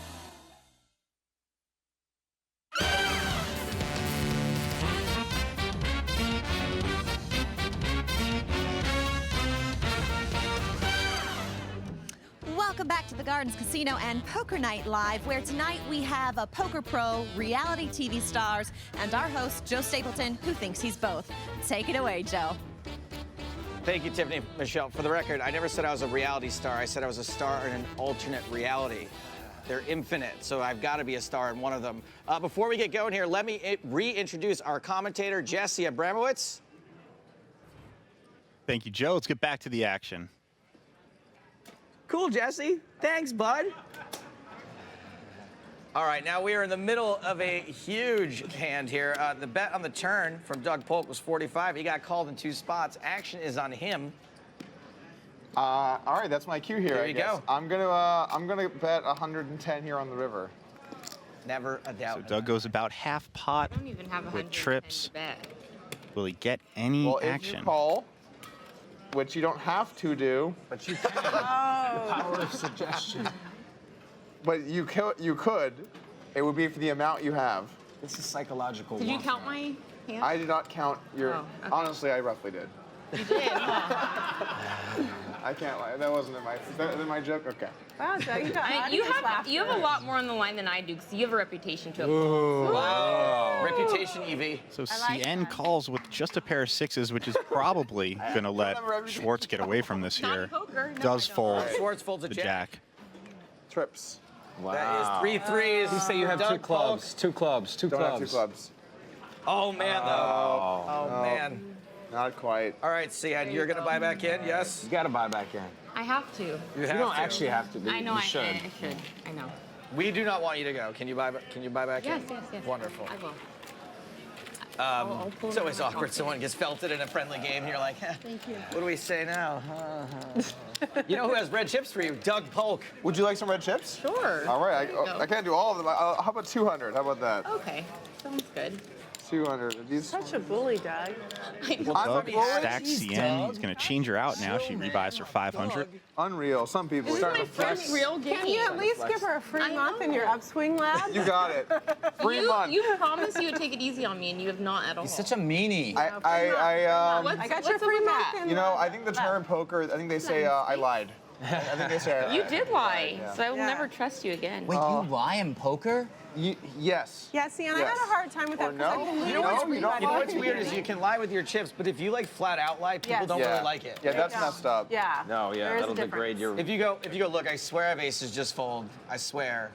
Welcome back to the Gardens Casino and Poker Night Live, where tonight we have a poker pro, reality TV stars, and our host, Joe Stapleton, who thinks he's both. Take it away, Joe. Thank you, Tiffany. Michelle, for the record, I never said I was a reality star. I said I was a star in an alternate reality. They're infinite, so I've got to be a star in one of them. Before we get going here, let me reintroduce our commentator, Jesse Abramowitz. Thank you, Joe. Let's get back to the action. Cool, Jesse. Thanks, bud. All right, now we are in the middle of a huge hand here. The bet on the turn from Doug Polk was 45. He got called in 2 spots. Action is on him. All right, that's my cue here. There you go. I'm gonna bet 110 here on the river. Never a doubt. So Doug goes about half pot I don't even have with 110 trips. to bet. Will he get any Well, action? if you call, which you don't have to do, But you can. Power of suggestion. but you could, it would be for the amount you have. This is psychological. Did you warfare. count my hand? I did not count your. Oh, okay. Honestly, I roughly did. You did. Huh? I can't lie. That wasn't in my joke. Okay. Wow, Joe, you got I mean, you have a lot more on the line than I do because you have a reputation to uphold. Wow. Reputation EV. So like Sienne that. calls with just a pair of 6s, which is probably going to let Schwartz get away from this Not here. in poker. No, Does I don't. fold Schwartz folds a the jack. jack. Trips. That is 3 threes. You say you have Doug 2 clubs. 2 clubs. 2 Don't clubs. have 2 clubs. Polk. Oh, man, though. Oh, no. man. Not quite. All right, Sienne, you're going to buy back in, yes? You got to buy back in. I have to. You You have don't to. actually have to. But I know you I should. should. I know. We do not want you to go. Can you buy back Yes, in? yes, yes. Wonderful. I will. It's always awkward. Someone gets felted in a friendly game, and you're like, Thank you. what do we say now? You know who has red chips for you? Doug Polk. Would you like some red chips? Sure. All right. There you go. I can't do all of them. How about 200? How about that? Okay. Sounds good. 200. These. Such a bully, Doug. I know. I'm Doug a bully. stacks Sienne. He's going to change her out now. She rebuys for 500. Unreal. Some people. This is my first real game. Can you at least give her a free I month in know. your upswing lab? You got it. Free month. You promised you would take it easy on me, and you have not at all. He's such a meanie. What's, I got your free month in You know, the I think the term poker. I think they say I lied. I think they say I lied. You did lie, Yeah. so I will Yeah. never trust you again. Wait, you lie in poker? Yes. Yeah, see, and I had Yes. a hard time with Or that. 'cause no? I've been You know what's- losing you know everybody. What's weird is you can lie with your chips, but if you like flat out lie, people Yes. don't Yeah. really like it. Yeah, that's messed up. Yeah. No, yeah, there is a that'll degrade difference. your. If you go, look, I swear I have aces, just fold. I swear.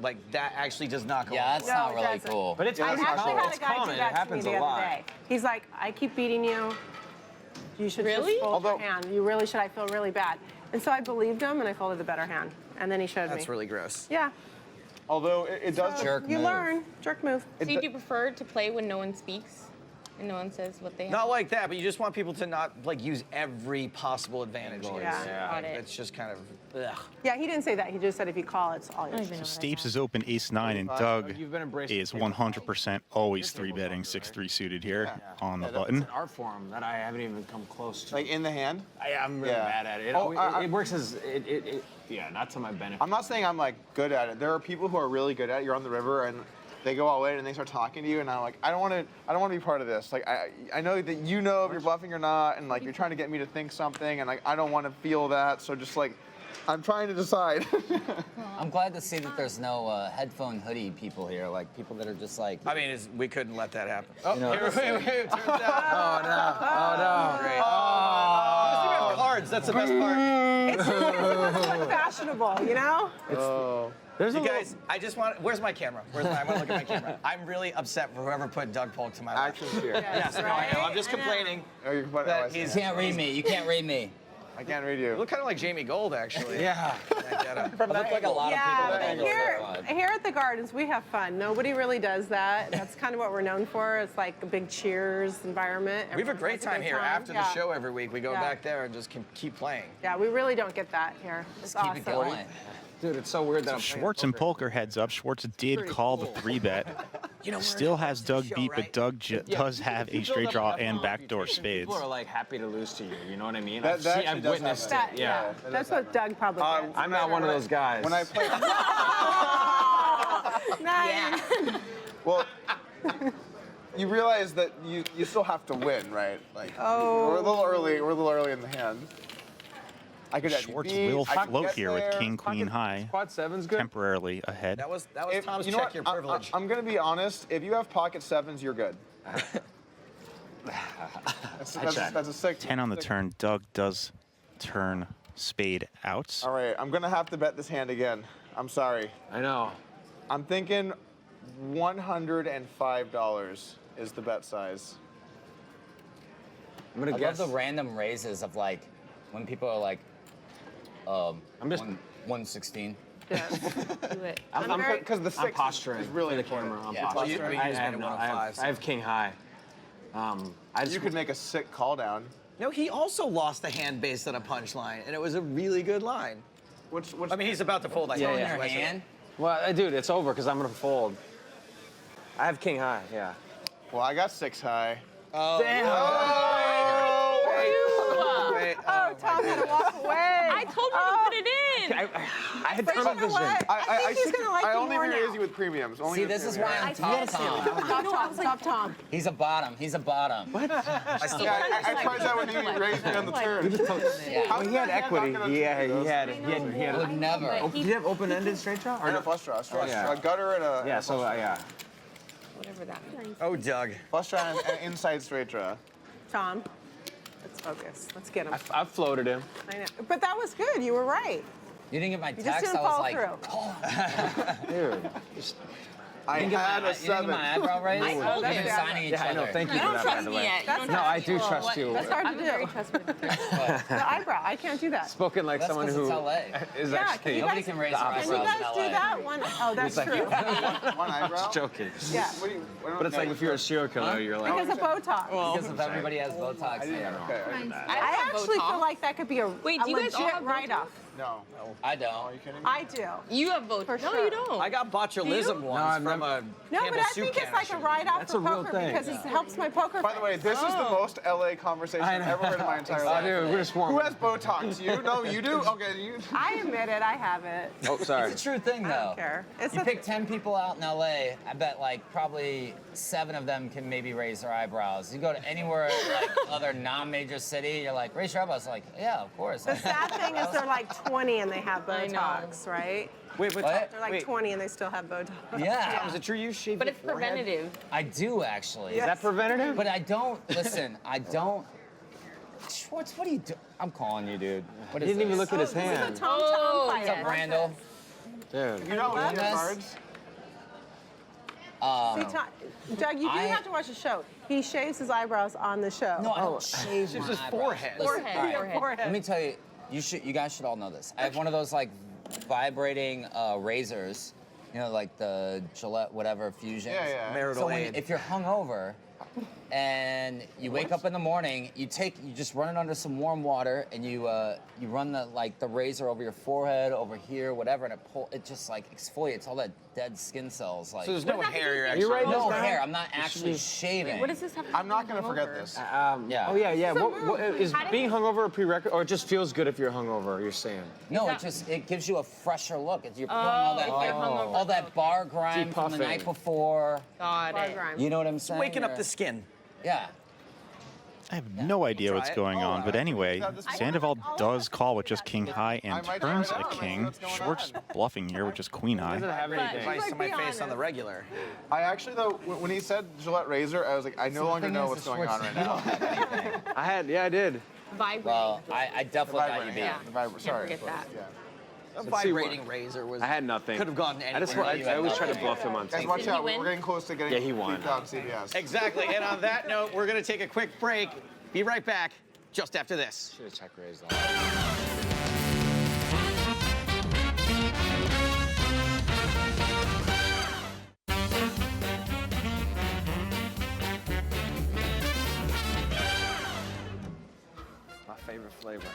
Like, that actually does not go Yeah, over that's well. not it really doesn't. cool. But it's I it's actually common. had a It's guy common. do It that to me happens the a other lot. day. He's like, I keep beating you. You should Really? just fold Although- your hand. You really should. I feel really bad. And so I believed him, and I folded the better hand. And then he showed me. That's really gross. Yeah. Although it does. Jerk You move. learn. Jerk move. So you do prefer to play when no one speaks and no one says what they have? Not like that, but you just want people to not like use every possible advantage. Yeah. Got it. It's just kind of, ugh. Yeah, he didn't say that. He just said if you call, it's all I don't yours. even know what I Stapes have. is open ace-9, and Doug You've been embracing is 100% always 3-betting 6-3 suited here on the It's button. an art form that I haven't even come close to. Like in the hand. I'm really Yeah. bad at it. Oh, It works as yeah, not to my benefit. I'm not saying I'm like good at it. There are people who are really good at it. You're on the river and they go all in and they start talking to you, and I'm like, I don't want to be part of this. Like I know that you know if you're bluffing or not, and like you're trying to get me to think something, and like I don't want to feel that. So just like I'm trying to decide. I'm glad to see that there's no headphone hoodie people here, like people that are just like. I mean, we couldn't let that happen. Oh, You know, wait, turns out. Oh no! Great. Because you have cards, that's the best part. It's like fashionable, you know? You guys, I just want, where's my camera? I want to look at my camera. I'm really upset for whoever put Doug Polk to my left. Actions here. Yes, no, I know. I'm just complaining Oh, you can put that I see. he's, You can't read me. You can't read me. I can't read you you. look kind of like Jamie Gold, actually. Yeah. I look like a lot Yeah, of but people. here at the Gardens, we have fun. Nobody really does that. That's kind of what we're known for. It's like a big cheers environment. We have a Everyone great has time good here. After the Yeah. show every week, we go Yeah. back there and just keep playing. Yeah, we really don't get that here. It's Keep awesome. it going. Dude, it's so weird that I'm playing Schwartz and poker. Polk are heads up. Schwartz did call the 3-bet. Still has Doug beat, but Doug does have a straight draw and backdoor spades. People are like happy to lose to you. You know what I mean? That actually I've does witnessed happen. it. Yeah. That's what Doug probably did. I'm not one of those guys. When I play, Nice. well, you realize that you still have to win, right? Like, Oh. we're a little early. We're a little early in the hand. I could Schwartz beat, will I could float get here with there. King, Queen high, Quad 7's good. temporarily ahead. That was Tom's You know check what? your privilege. I'm gonna be honest. If you have pocket 7s, you're good. That's a sick. 10 on the turn. Doug does turn spade out. All right, I'm gonna have to bet this hand again. I'm sorry. I know. I'm thinking $105 is the bet size. I'm gonna I guess. love the random raises of like when people are like, I'm just. 116. Do it. Because the 6 I'm posturing is really for the important. camera. I'm Yeah. posturing. Well, you I just have made it no- 105, I have king high. I just You could make a sick call down. No, he also lost the hand based on a punchline, and it was a really good line. Which I mean, he's about to fold. I Yeah, think. yeah. Your hand. Well, dude, it's over because I'm gonna fold. I have king high. Yeah. well, I got 6 high. Damn. Wait, Oh, Tom had to walk away. I told you to put it in. I had But you know tunnel vision. what? I think he's gonna like I you only more raise now. you with premiums. Only See, with this is premiums. why I'm top Tom. Stop Tom. He's a bottom. He's a bottom. I still Yeah, I tried that when he raised me on the turn. Yeah. How He did had that hand equity. not gonna He do had. I would never. Did you have open-ended straight draw? Or no, flush draw. Yeah. A gutter and a Yeah. So yeah. Whatever that means. Oh, Doug. flush draw and an inside straight draw. Tom, let's focus. Let's get him. I floated him. I know. But that was good. You were right. You didn't get my You just text. didn't I was fall like, through. Dude. I you didn't had get a my 7. eyebrow raise. I told We've you. been signing each Yeah, I know. other. Thank you You for don't that, by trust the me way. yet. You don't No, I do trust trust you. That's hard to I'm very do. trustworthy. The eyebrow. I can't do that. Spoken like That's someone 'cause who it's LA. is Yeah, actually. you Nobody guys- can raise their Can you eyebrows guys in do LA. that? Oh, that's true. One eyebrow? Joking. Yeah. What do you, But it's like if you're a serial killer, you're like. Because of Botox. Because if everybody has Botox, yeah. Okay. I actually feel like that could be a Wait, do you guys all legit have Botox? write-off. No. I don't. I do. You have both. For No, sure. you don't. I got botulism once I've from a No, Campbell but I soup think it's can like a write-off That's for a real poker thing. because it helps my poker By the way, this is the most LA conversation I've ever heard in my entire Oh, life. dude, we're just Who warming. has Botox? You? No, you do? Okay, you. I admit it. I have it. Oh, sorry. It's a true thing, I though. don't care. It's You a- pick 10 people out in LA, I bet like probably 7 of them can maybe raise their eyebrows. You go to anywhere like other non-major city, you're like, raise your eyebrows. Like, yeah, of course. The sad thing is they're like 20 and they have I know. Botox, right? Wait, What? They're like 20 and they still have Botox. Yeah, Is it true you shaved But your it's forehead? preventative. I do actually. Is that preventative? But I don't, listen, I don't. Schwartz, what are you doing? I'm calling you, dude. What He is didn't even this? look at his This is a hand. Tom Oh, fight. What's up, Randall? Dude. You know what Yes. cards? See, Doug, you do have to watch the show. He shaves his eyebrows on the show. No, I don't shave my his eyebrows. forehead. Listen, Forehead. all right, Forehead. Forehead. let me tell you, you guys should all know this. I have one of those like vibrating razors, you know, like the Gillette whatever Fusions. Yeah, yeah. Marital So aid. if you're hungover and you wake up in the morning, you just run it under some warm water and you run the razor over your forehead, over here, whatever, and it just like exfoliates all that dead skin cells. Like So there's no hair you're actually. You're right. no this down? hair. I'm not actually shaving. What does this have to do I'm not with going to forget hungover? this. Yeah. Oh yeah, yeah. What is How did being you- hungover a prerequisite, or it just feels good if you're hungover? You're saying. No, it gives you a fresher look. You're pulling all if you're hungover. all that bar grime from the Depuffing. night before. Got Bar it. grime. You know what I'm saying? Waking up Or- the skin. Yeah. I have no idea what's Try it. going on, but anyway, I'll try it. Sandoval does call with just king high and I might turns try it a out. I might see king. what's going Schwartz on. bluffing here with just queen Doesn't high. have anything. Advice to Like, my be face on the honest. regular. I actually, though, when he said Gillette razor, I was like, I no longer know what's going on right now. I did. Vibrating. Well, I definitely got you Vibrating, beat. yeah. The vibra- Sorry. forget that. Yeah. A see vibrating razor was. I had nothing. Could have gone anywhere. I just I always try to bluff him on Guys, things. watch Did he out. win? We're getting close to getting Yeah, he won. beat on CBS. Exactly. And on that note, we're going to take a quick break. Be right back just after this. Should have check raised that. My favorite flavor.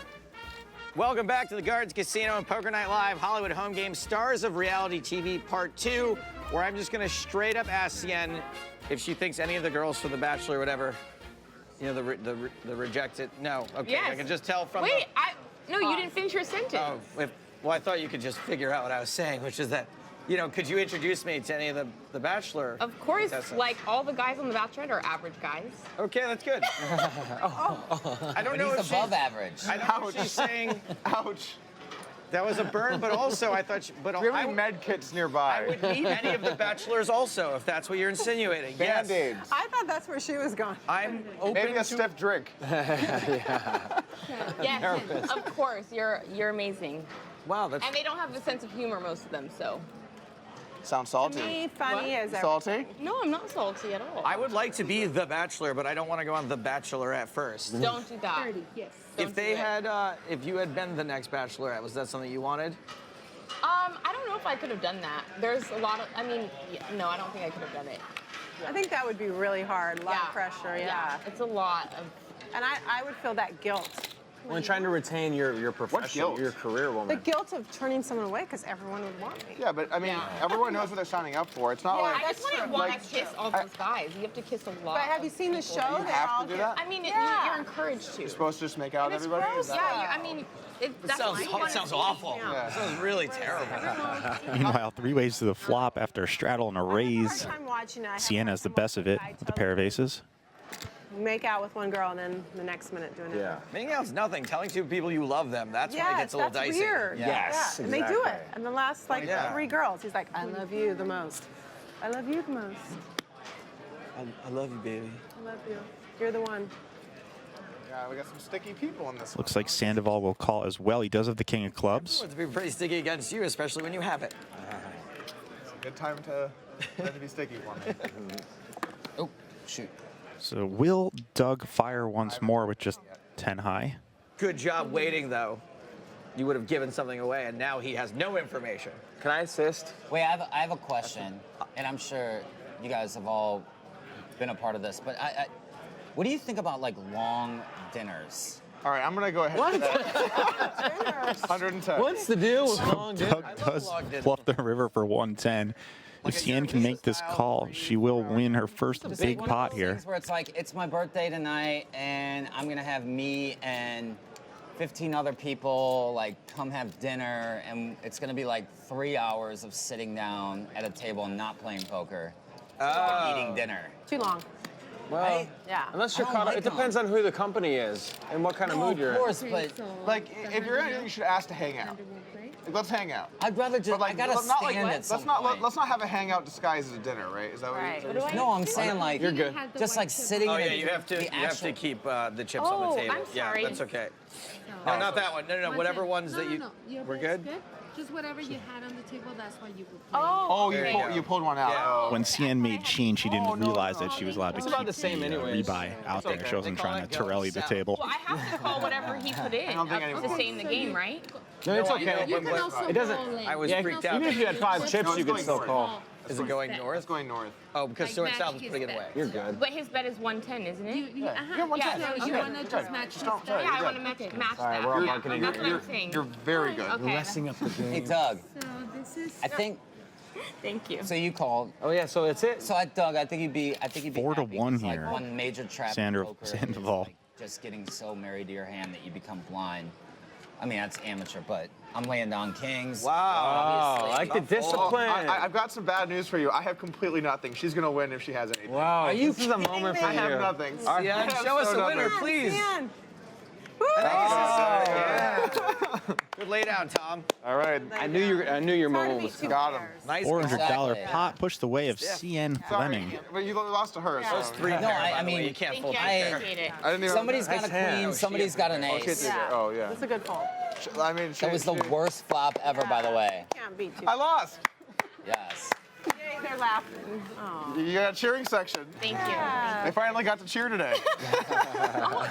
Welcome back to the Gardens Casino and Poker Night Live Hollywood Home Game Stars of Reality TV Part 2, where I'm just going to straight up ask Sienne if she thinks any of the girls from The Bachelor or whatever, you know, the rejected. No, okay, Yes. I can just tell from Wait, no, you didn't finish your sentence. well, I thought you could just figure out what I was saying, which is that You know, could you introduce me to any of the Bachelor? Of course, contestants? like all the guys on The Bachelorette are average guys. Okay, that's good. I don't But know he's if above average. I don't know if she's saying Ouch. that was a burn, but also I thought, Do we have any med kits nearby? I would meet any of the Bachelors also, if that's what you're insinuating. Yes. Band-Aids. I thought that's where she was going. I'm open Maybe a to stiff drink. Yes, of course, you're amazing. Wow, that's And they don't have a sense of humor, most of them, so. Sounds To salty. me, funny as ever. Salty? No, I'm not salty at all. I would like to be the Bachelor, but I don't want to go on the Bachelorette first. Don't do that. If they had, if you had been the next Bachelorette, was that something you wanted? I don't know if I could have done that. There's a lot of, I mean, no, I don't think I could have done it. I think that would be really hard. A lot of pressure, yeah. It's a lot of. And I would feel that guilt. When trying to retain your profession, guilt? your career The woman. guilt of turning someone away because everyone would want me. Yeah, but I mean, everyone knows what they're signing up for. It's not Yeah, like. I just wouldn't want to kiss all those guys. You have to kiss a lot. But have you of seen the people. show? You They have all to do get- that? I mean, Yeah. you're encouraged to. You're supposed to just make out with it's everybody? gross. Is that- Yeah, I mean, that's Sounds, what you wanna sounds see. awful. Yeah. It sounds really terrible. Meanwhile, 3 ways to the flop after a straddle and a I have a raise. hard time watching it. I have Sienne a has the hard time best of it watching with the pair of aces. Make out with one girl and then the next minute doing it. Yeah. Making out's nothing. Telling two people you love them, that's when it Yes, gets a little that's dicey. weird. Yes, And they do it. exactly. And the last like Yeah. 3 girls, he's like, I love you the most. I love you the most. I love you, baby. I love you. You're the one. Yeah, we got some sticky people in this Looks like Sandoval will call as well. He does have the king of clubs. It's be pretty sticky against you, especially when you have it. It's a good time to be sticky for me. Oh, shoot. So will Doug fire once more with just 10 high? Good job waiting, though. You would have given something away, and now he has no information. Can I assist? Wait, I have a question, and I'm sure you guys have all been a part of this, but what do you think about like long dinners? All right, I'm gonna go ahead with that. 110. What's the deal with long dinner? Doug does long dinner. bluff the river for 110. If Sienne can make this call, she will win her first big One of pot those here. things where it's like, it's my birthday tonight, and I'm gonna have me and 15 other people like come have dinner, and it's gonna be like 3 hours of sitting down at a table and not playing poker, and eating dinner. Too long. Well, Right? Yeah. unless you're I don't caught up, like it depends on who the company is and what kind of mood you're Of course, but Like, if you're in, you should ask to hang out. Like, let's hang out. I'd rather just, But like, I gotta let's not, stand like, at some let's not point. let's not have a hangout disguised as a dinner, right? Is that what Right. you're saying? No, I'm saying like, You're good. just like sitting Oh in yeah, you have to actual- keep the chips on Oh, the table. I'm Yeah, sorry. that's okay. No, not that one. No, whatever ones that you. Your We're bed's good. Just whatever you had on the table, that's what you would play. Oh, There you go. You pulled one out. Yeah. Oh. When Sienne made Sheen, she didn't realize that she was allowed to It's keep about the same anyways. rebuy out there. She wasn't They call trying to that going Torelli the south. table. Well, I have to call whatever he put in don't think to anyone- stay in the game, right? No, it's No, okay. You can also It doesn't- roll in. I was Yeah, freaked out. even if you had 5 chips, No, you it's could going still north. call. Is it going north? It's going north. Oh, because Like Stuart South magic is putting it is away. that. You're good. But his bet is 110, isn't it? You, Yeah, so okay. you want to just match his don't- style. Yeah, I want to match All right, that. we're all Yeah, marketing. that's what I'm saying. You're very good. Okay. Up the game. Hey Doug, So this is. I think, Thank you. so you called. Oh yeah, so it's it. So Doug, I think you'd be 4 to happy, 1 'cause, like, here. one major trap Sandra- in poker is, Sandoval. like, just getting so married to your hand that you become blind. I mean, that's amateur, but I'm laying down kings. Oh, obviously. like the discipline. I've got some bad news for you. I have completely nothing. She's gonna win if she has anything. Wow, this is a moment for I you. have nothing. Yeah, show us a winner, please. Sienne. Good lay down, Tom. All right. I knew your Hard to moment beat was two Got him. players. Nice. $400 Exactly. pot pushed the way of Sienne Fleming. Sorry, but you lost to her. Yeah. So. Three No, pair, I by the way. mean, You can't Thank fold you. three I pair. appreciate it. I didn't even. Somebody's got Nice a hand. queen, Oh, somebody's got an Oh, she ace. did it. Oh yeah. That's a good fold. I mean, That was the worst flop ever, by the way. Can't beat 2. I lost. Yes. Yay, they're laughing. Oh. You got a cheering section. Thank you. They finally got to cheer today. Oh,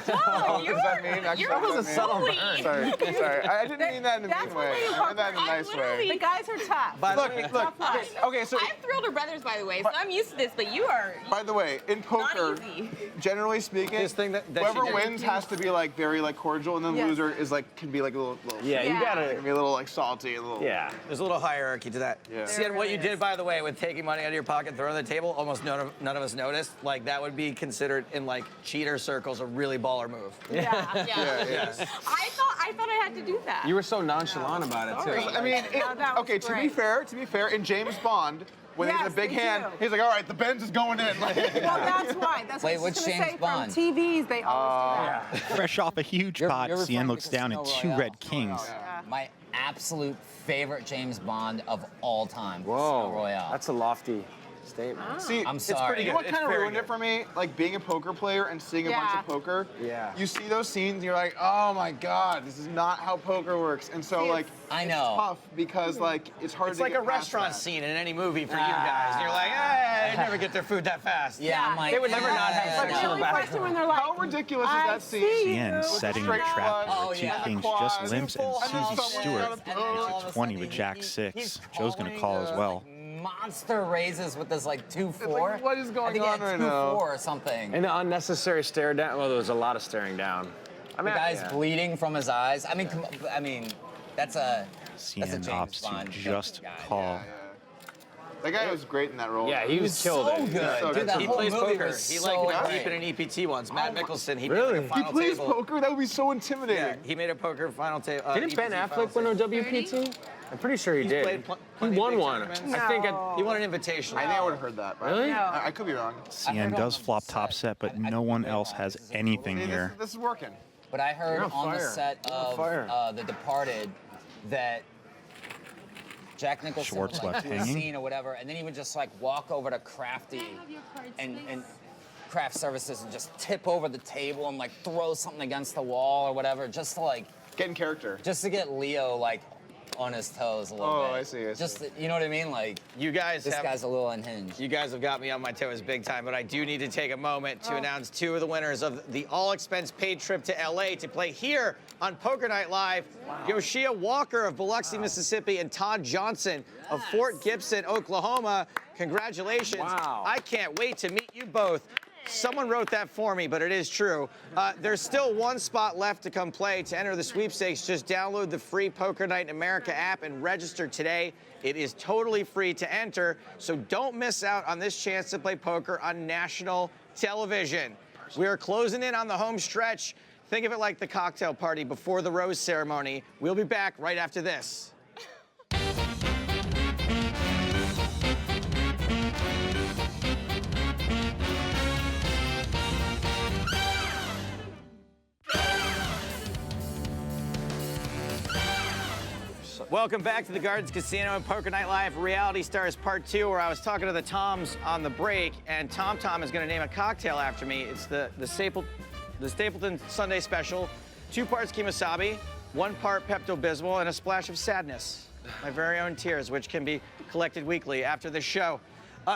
What does that mean? Actually, You're what does that mean? bully. Sorry. I didn't mean that in a That's mean what way. we I meant that in a nice way. The guys are tough. Look. Okay, so I'm thrilled her brothers, by the way, so I'm used to this, but you are by the way, in poker, not easy. generally speaking, This thing that she whoever did. wins has to be like very like cordial, and then Yes. loser is like can be like a little Yeah, you Yeah. gotta. can be a little like salty, a little. Yeah. There's a little hierarchy to that. Yeah. See what really you is. did, by the way, with taking taking money out of your pocket, throwing it on the table, almost none of us noticed. Like, that would be considered in, like, cheater circles a really baller move. Yeah. I thought I had to do that. You were so nonchalant about it, too. I mean, that was okay, to be fair, in James Bond, when they Yes, get a big they hand, do. he's like, all right, the Benz is going in. Well, that's why. That's Wait, what I was which gonna say. James Bond? From TVs, they always do that. Fresh off a huge You're pot, referring Sienne to looks down at Casino 2 Royale. red kings. My absolute favorite James Bond of all time. Whoa, Casino Royale. that's a lofty statement. See, I'm it's sorry. pretty good. You know what It's kind of very ruined it for me? Like being a poker player and seeing a bunch of poker. Yeah. You see those scenes and you're like, oh my God, this is not how poker works. And so like, I it's know. tough because like, it's hard It's to like get a past restaurant that. scene in any movie for you guys. And you're like, they never get their food that fast. Yeah, I'm like, They would never not have Like, sex in the really bathroom. question when they're like, How ridiculous is I that scene? see Sienne you. setting the Straight trap quads. for 2 yeah. kings, Quads. just limps, and And then Suzie someone Stewart got a- And then all of takes a a 20 sudden with he- Jack he's 6. Joe's going to call calling as well. Monster raises with this like 2-4. like, what is going I think he on had right 2-4 now? or something. And the unnecessary stare down. Well, there was a lot of staring down. I mean, The guy's yeah. bleeding from his eyes. I mean, that's a Sienne James opts to Bond just guy. call. That guy was great in that role. Yeah, he was killed so it. good. so Dude, good. that He whole plays movie poker. was He so like great. deep in an EPT once. Matt Mickelson. He Really? made like a He final plays table. poker? That would be so intimidating. Yeah, he made a poker final table. Didn't Ben Affleck win a WPT? I'm pretty sure he did. played He plenty of won big one. tournaments. I think. He won an invitation. I think I would have heard that. But Really? I could be wrong. Sienne does flop top set, but no one else has anything See, here. this is working. But I heard You're on on the fire. set You're on of fire. The Departed that Jack Nicholson Schwartz would like left do a hanging. scene or whatever, and then he would just like walk over to Crafty and craft services and just tip over the table and like throw something against the wall or whatever, just to like Get in character. just to get Leo like on his toes a little Oh, bit. I see. Just you know what I mean? Like You guys this have. guy's a little unhinged. You guys have got me on my toes big time, but I do need to take a moment to announce 2 of the winners of the all-expense-paid trip to LA to play here on Poker Night Live. Yoshia Walker of Biloxi, Mississippi, and Todd Johnson of Fort Gibson, Oklahoma. Congratulations. Wow. I can't wait to meet you both. Someone wrote that for me, but it is true. There's still 1 spot left to come play. To enter the sweepstakes, just download the free Poker Night in America app and register today. It is totally free to enter, so don't miss out on this chance to play poker on national television. We are closing in on the home stretch. Think of it like the cocktail party before the rose ceremony. We'll be back right after this. Welcome back to the Gardens Casino and Poker Night Live Reality Stars Part 2, where I was talking to the Toms on the break, and Tom is going to name a cocktail after me. It's the Stapleton Sunday Special, 2 parts Kemosabe, 1 part Pepto-Bismol, and a splash of sadness. My very own tears, which can be collected weekly after the show.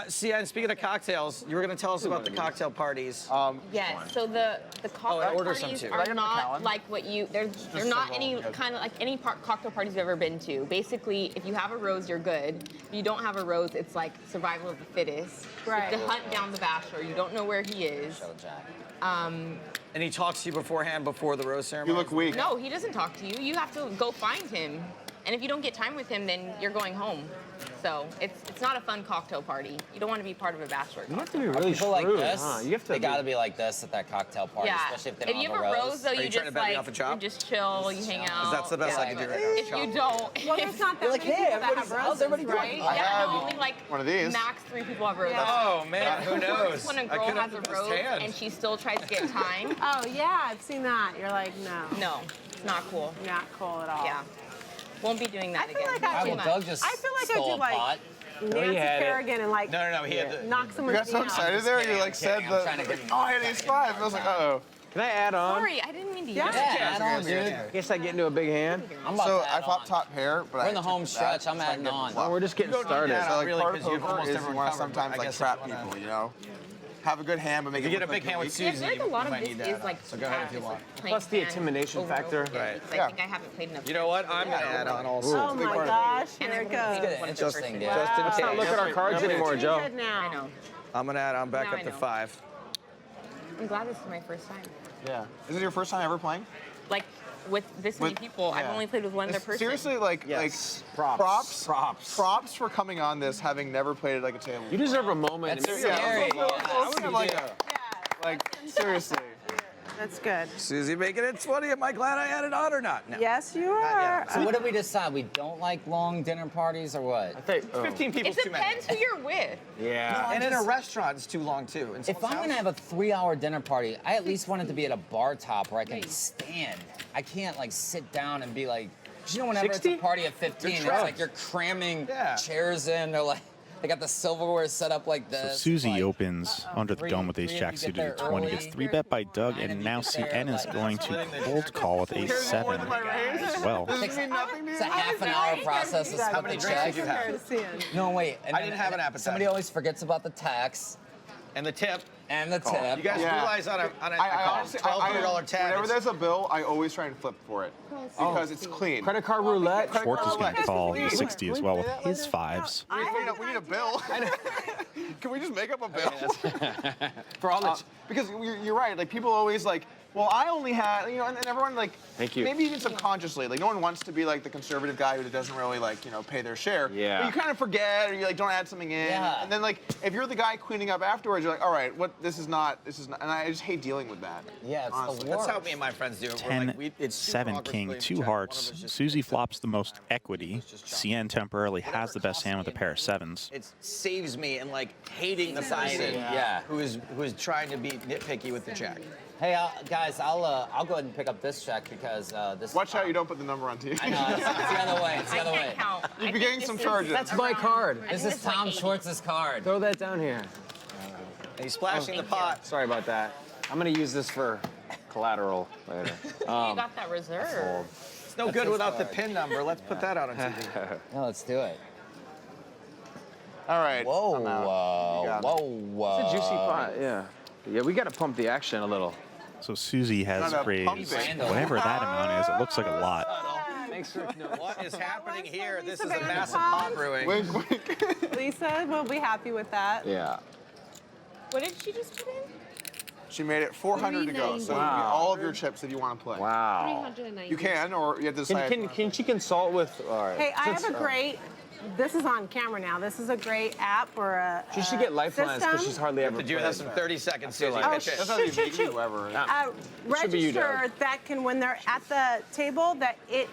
Sienne, speaking of cocktails, you were going to tell us about the cocktail parties. Yes. So the cocktail order some parties too. are not like what you. They're not any kind of like any cocktail parties you've ever been to. Basically, if you have a rose, you're good. If you don't have a rose, it's like survival of the fittest. Right. You have to hunt down the bachelor. You don't know where he is. And he talks to you beforehand, before the rose ceremony? You look weak. No, he doesn't talk to you. You have to go find him. And if you don't get time with him, then you're going home. So it's not a fun cocktail party. You don't want to be part of a bachelor. You have to be Are really people like shrewd, this? huh? You have to they be- gotta be like this at that cocktail party, Yeah. especially if they don't you have have a rose, though, Are you you trying to just bet me like off a chop? you just chill, you hang out. that's the best I can do right now. If you don't, Well, there's not that Like, many hey, people that have everybody's- how's roses, everybody doing? right? I yeah, have no, only like one of these. max 3 people have roses. Oh, man, who knows? When a I girl could have has a the best rose hand. and she still tries to get time, Oh, yeah, I've seen that. You're like, no, no, it's not cool. not cool at all. Yeah, won't be doing that I feel again. like I Too do- much. Doug just I feel like I stole do a like pot. Nancy had it. Kerrigan and like No, he had the... knock You someone's got so knee out. excited there. You kidding, like I'm said kidding. I'm the. trying to get- Oh, I had these 5. I was like, uh-oh. Can I add on? Sorry, I didn't mean to. Yeah. use Yeah, it. add on, dude. Guess I get into a big hand. I'm about So to I add popped on. top pair, but We're I in the took home it stretch. back I'm so I adding can get on. the flop. Well, we're just getting You don't need started. that. So like Really, part of 'cause you have poker almost is everyone you want to covered, sometimes but I like guess trap I wanna- people, you know? Have a good hand, but make If you it get a look big hand with elite. Yeah, I Suzy, feel like a you lot of might this need is that. like So go ahead if you just, want. like, playing Plus the fan intimidation over and factor. over again. Right. Because Yeah. I think I haven't played enough. You know what? I'm going to add on also. Oh my gosh, And here I it wouldn't goes. be Good, one of the interesting, first dude. things. Just in Let's not case. look at our cards anymore, Joe. Good now. I know. I'm going to add on back Now up I to know. 5. I'm glad this is my first time. Yeah. Is it your first time ever playing? Like with this many people. I've only played with one other person. Seriously, like props for coming on this having never played it like a table. You deserve a moment. That's scary. Like seriously. That's good. Susie making it 20. Am I glad I had it on or not? No. Yes, you are. So what did we decide? We don't like long dinner parties or what? I think, 15 people It is too many. depends who you're with. Yeah. And in a restaurant, it's too long too. If I'm gonna have a 3-hour dinner party, I at least want it to be at a bar top where I can stand. I can't like sit down and be like, 'cause you know, whenever 60? it's a party of 15, it's like you're cramming chairs in. They're like, they got the silverware set up like So this. Susie like, opens under the dome with ace jack suited at 20, gets 3-bet by Doug, and now SEINNE is going to cold call with ace 7 as well. It's a half an hour process to split the check. No, wait. And I didn't have an appetite. Somebody always forgets about the tax And the tip. and the tip. You guys realize on a honestly, $1,200 tab. Whenever there's a bill, I always try and flip for it because it's clean. Credit card roulette. Schwartz is going to call 60 as well with his 5s. We need a bill. Can we just make up a bill? For all the Because you're right. Like people always like, well, I only had, you know, and everyone like, Thank you. maybe even subconsciously, like no one wants to be like the conservative guy who doesn't really like, you know, pay their share. Yeah. But you kind of forget, or you like don't add something in. Yeah. And then like, if you're the guy cleaning up afterwards, you're like, all right, this is not, and I just hate dealing with that. Yeah, it's honestly. the That's worst. how me and my friends do it. 10, it's super 7, awkward king, playing 2 check. hearts. One of us just Susie flops the most equity. SEINNE temporarily has the best hand with a pair of 7s. It saves me in like hating the person who is trying to be nitpicky with the check. Hey, guys, I'll go ahead and pick up this check because this. Watch out you don't put the number on TV. I know, it's the other way. It's the other way. Count. You'd be getting some charges. That's my card. This is Tom Schwartz's card. Throw that down here. And he's splashing the pot. Sorry about that. I'm gonna use this for collateral later. You got that reserve. It's no good without the PIN number. Let's put that out on TV. No, let's do it. All right. Whoa, I'm out. whoa. It's a juicy pot, yeah. Yeah, we gotta pump the action a little. So Susie has Not a raised pumping. whatever that amount is. It looks like a lot. What is happening here? This is a Lisa massive Vanderpump. pot brewing. Wink, wink. Lisa will be happy with that. Yeah. What did she just put in? She made it 400 to go, so it'll be all of your chips if you want to play. Wow. 390. You can, or you have to decide. Can she consult with? All right. Hey, I have a great. This is on camera now. This is a great app or a. She should get lifelines because she's hardly ever. You have some 30 seconds, Susie. like- Pitch it. That's not even Shoot. whoever. should be you, Register Doug. that can when they're at the table that it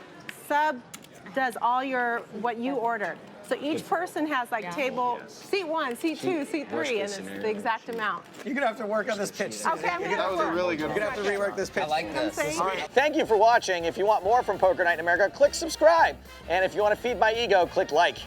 does all your what you ordered. So each person has like table seat 1, seat 2, seat 3, and it's the exact amount. You're going to have to work on this pitch, Susie. Okay, I'm gonna That was a really good You're going to have to rework this pitch. I like this. Thank you for watching. If you want more from Poker Night in America, click subscribe. And if you want to feed my ego, click like.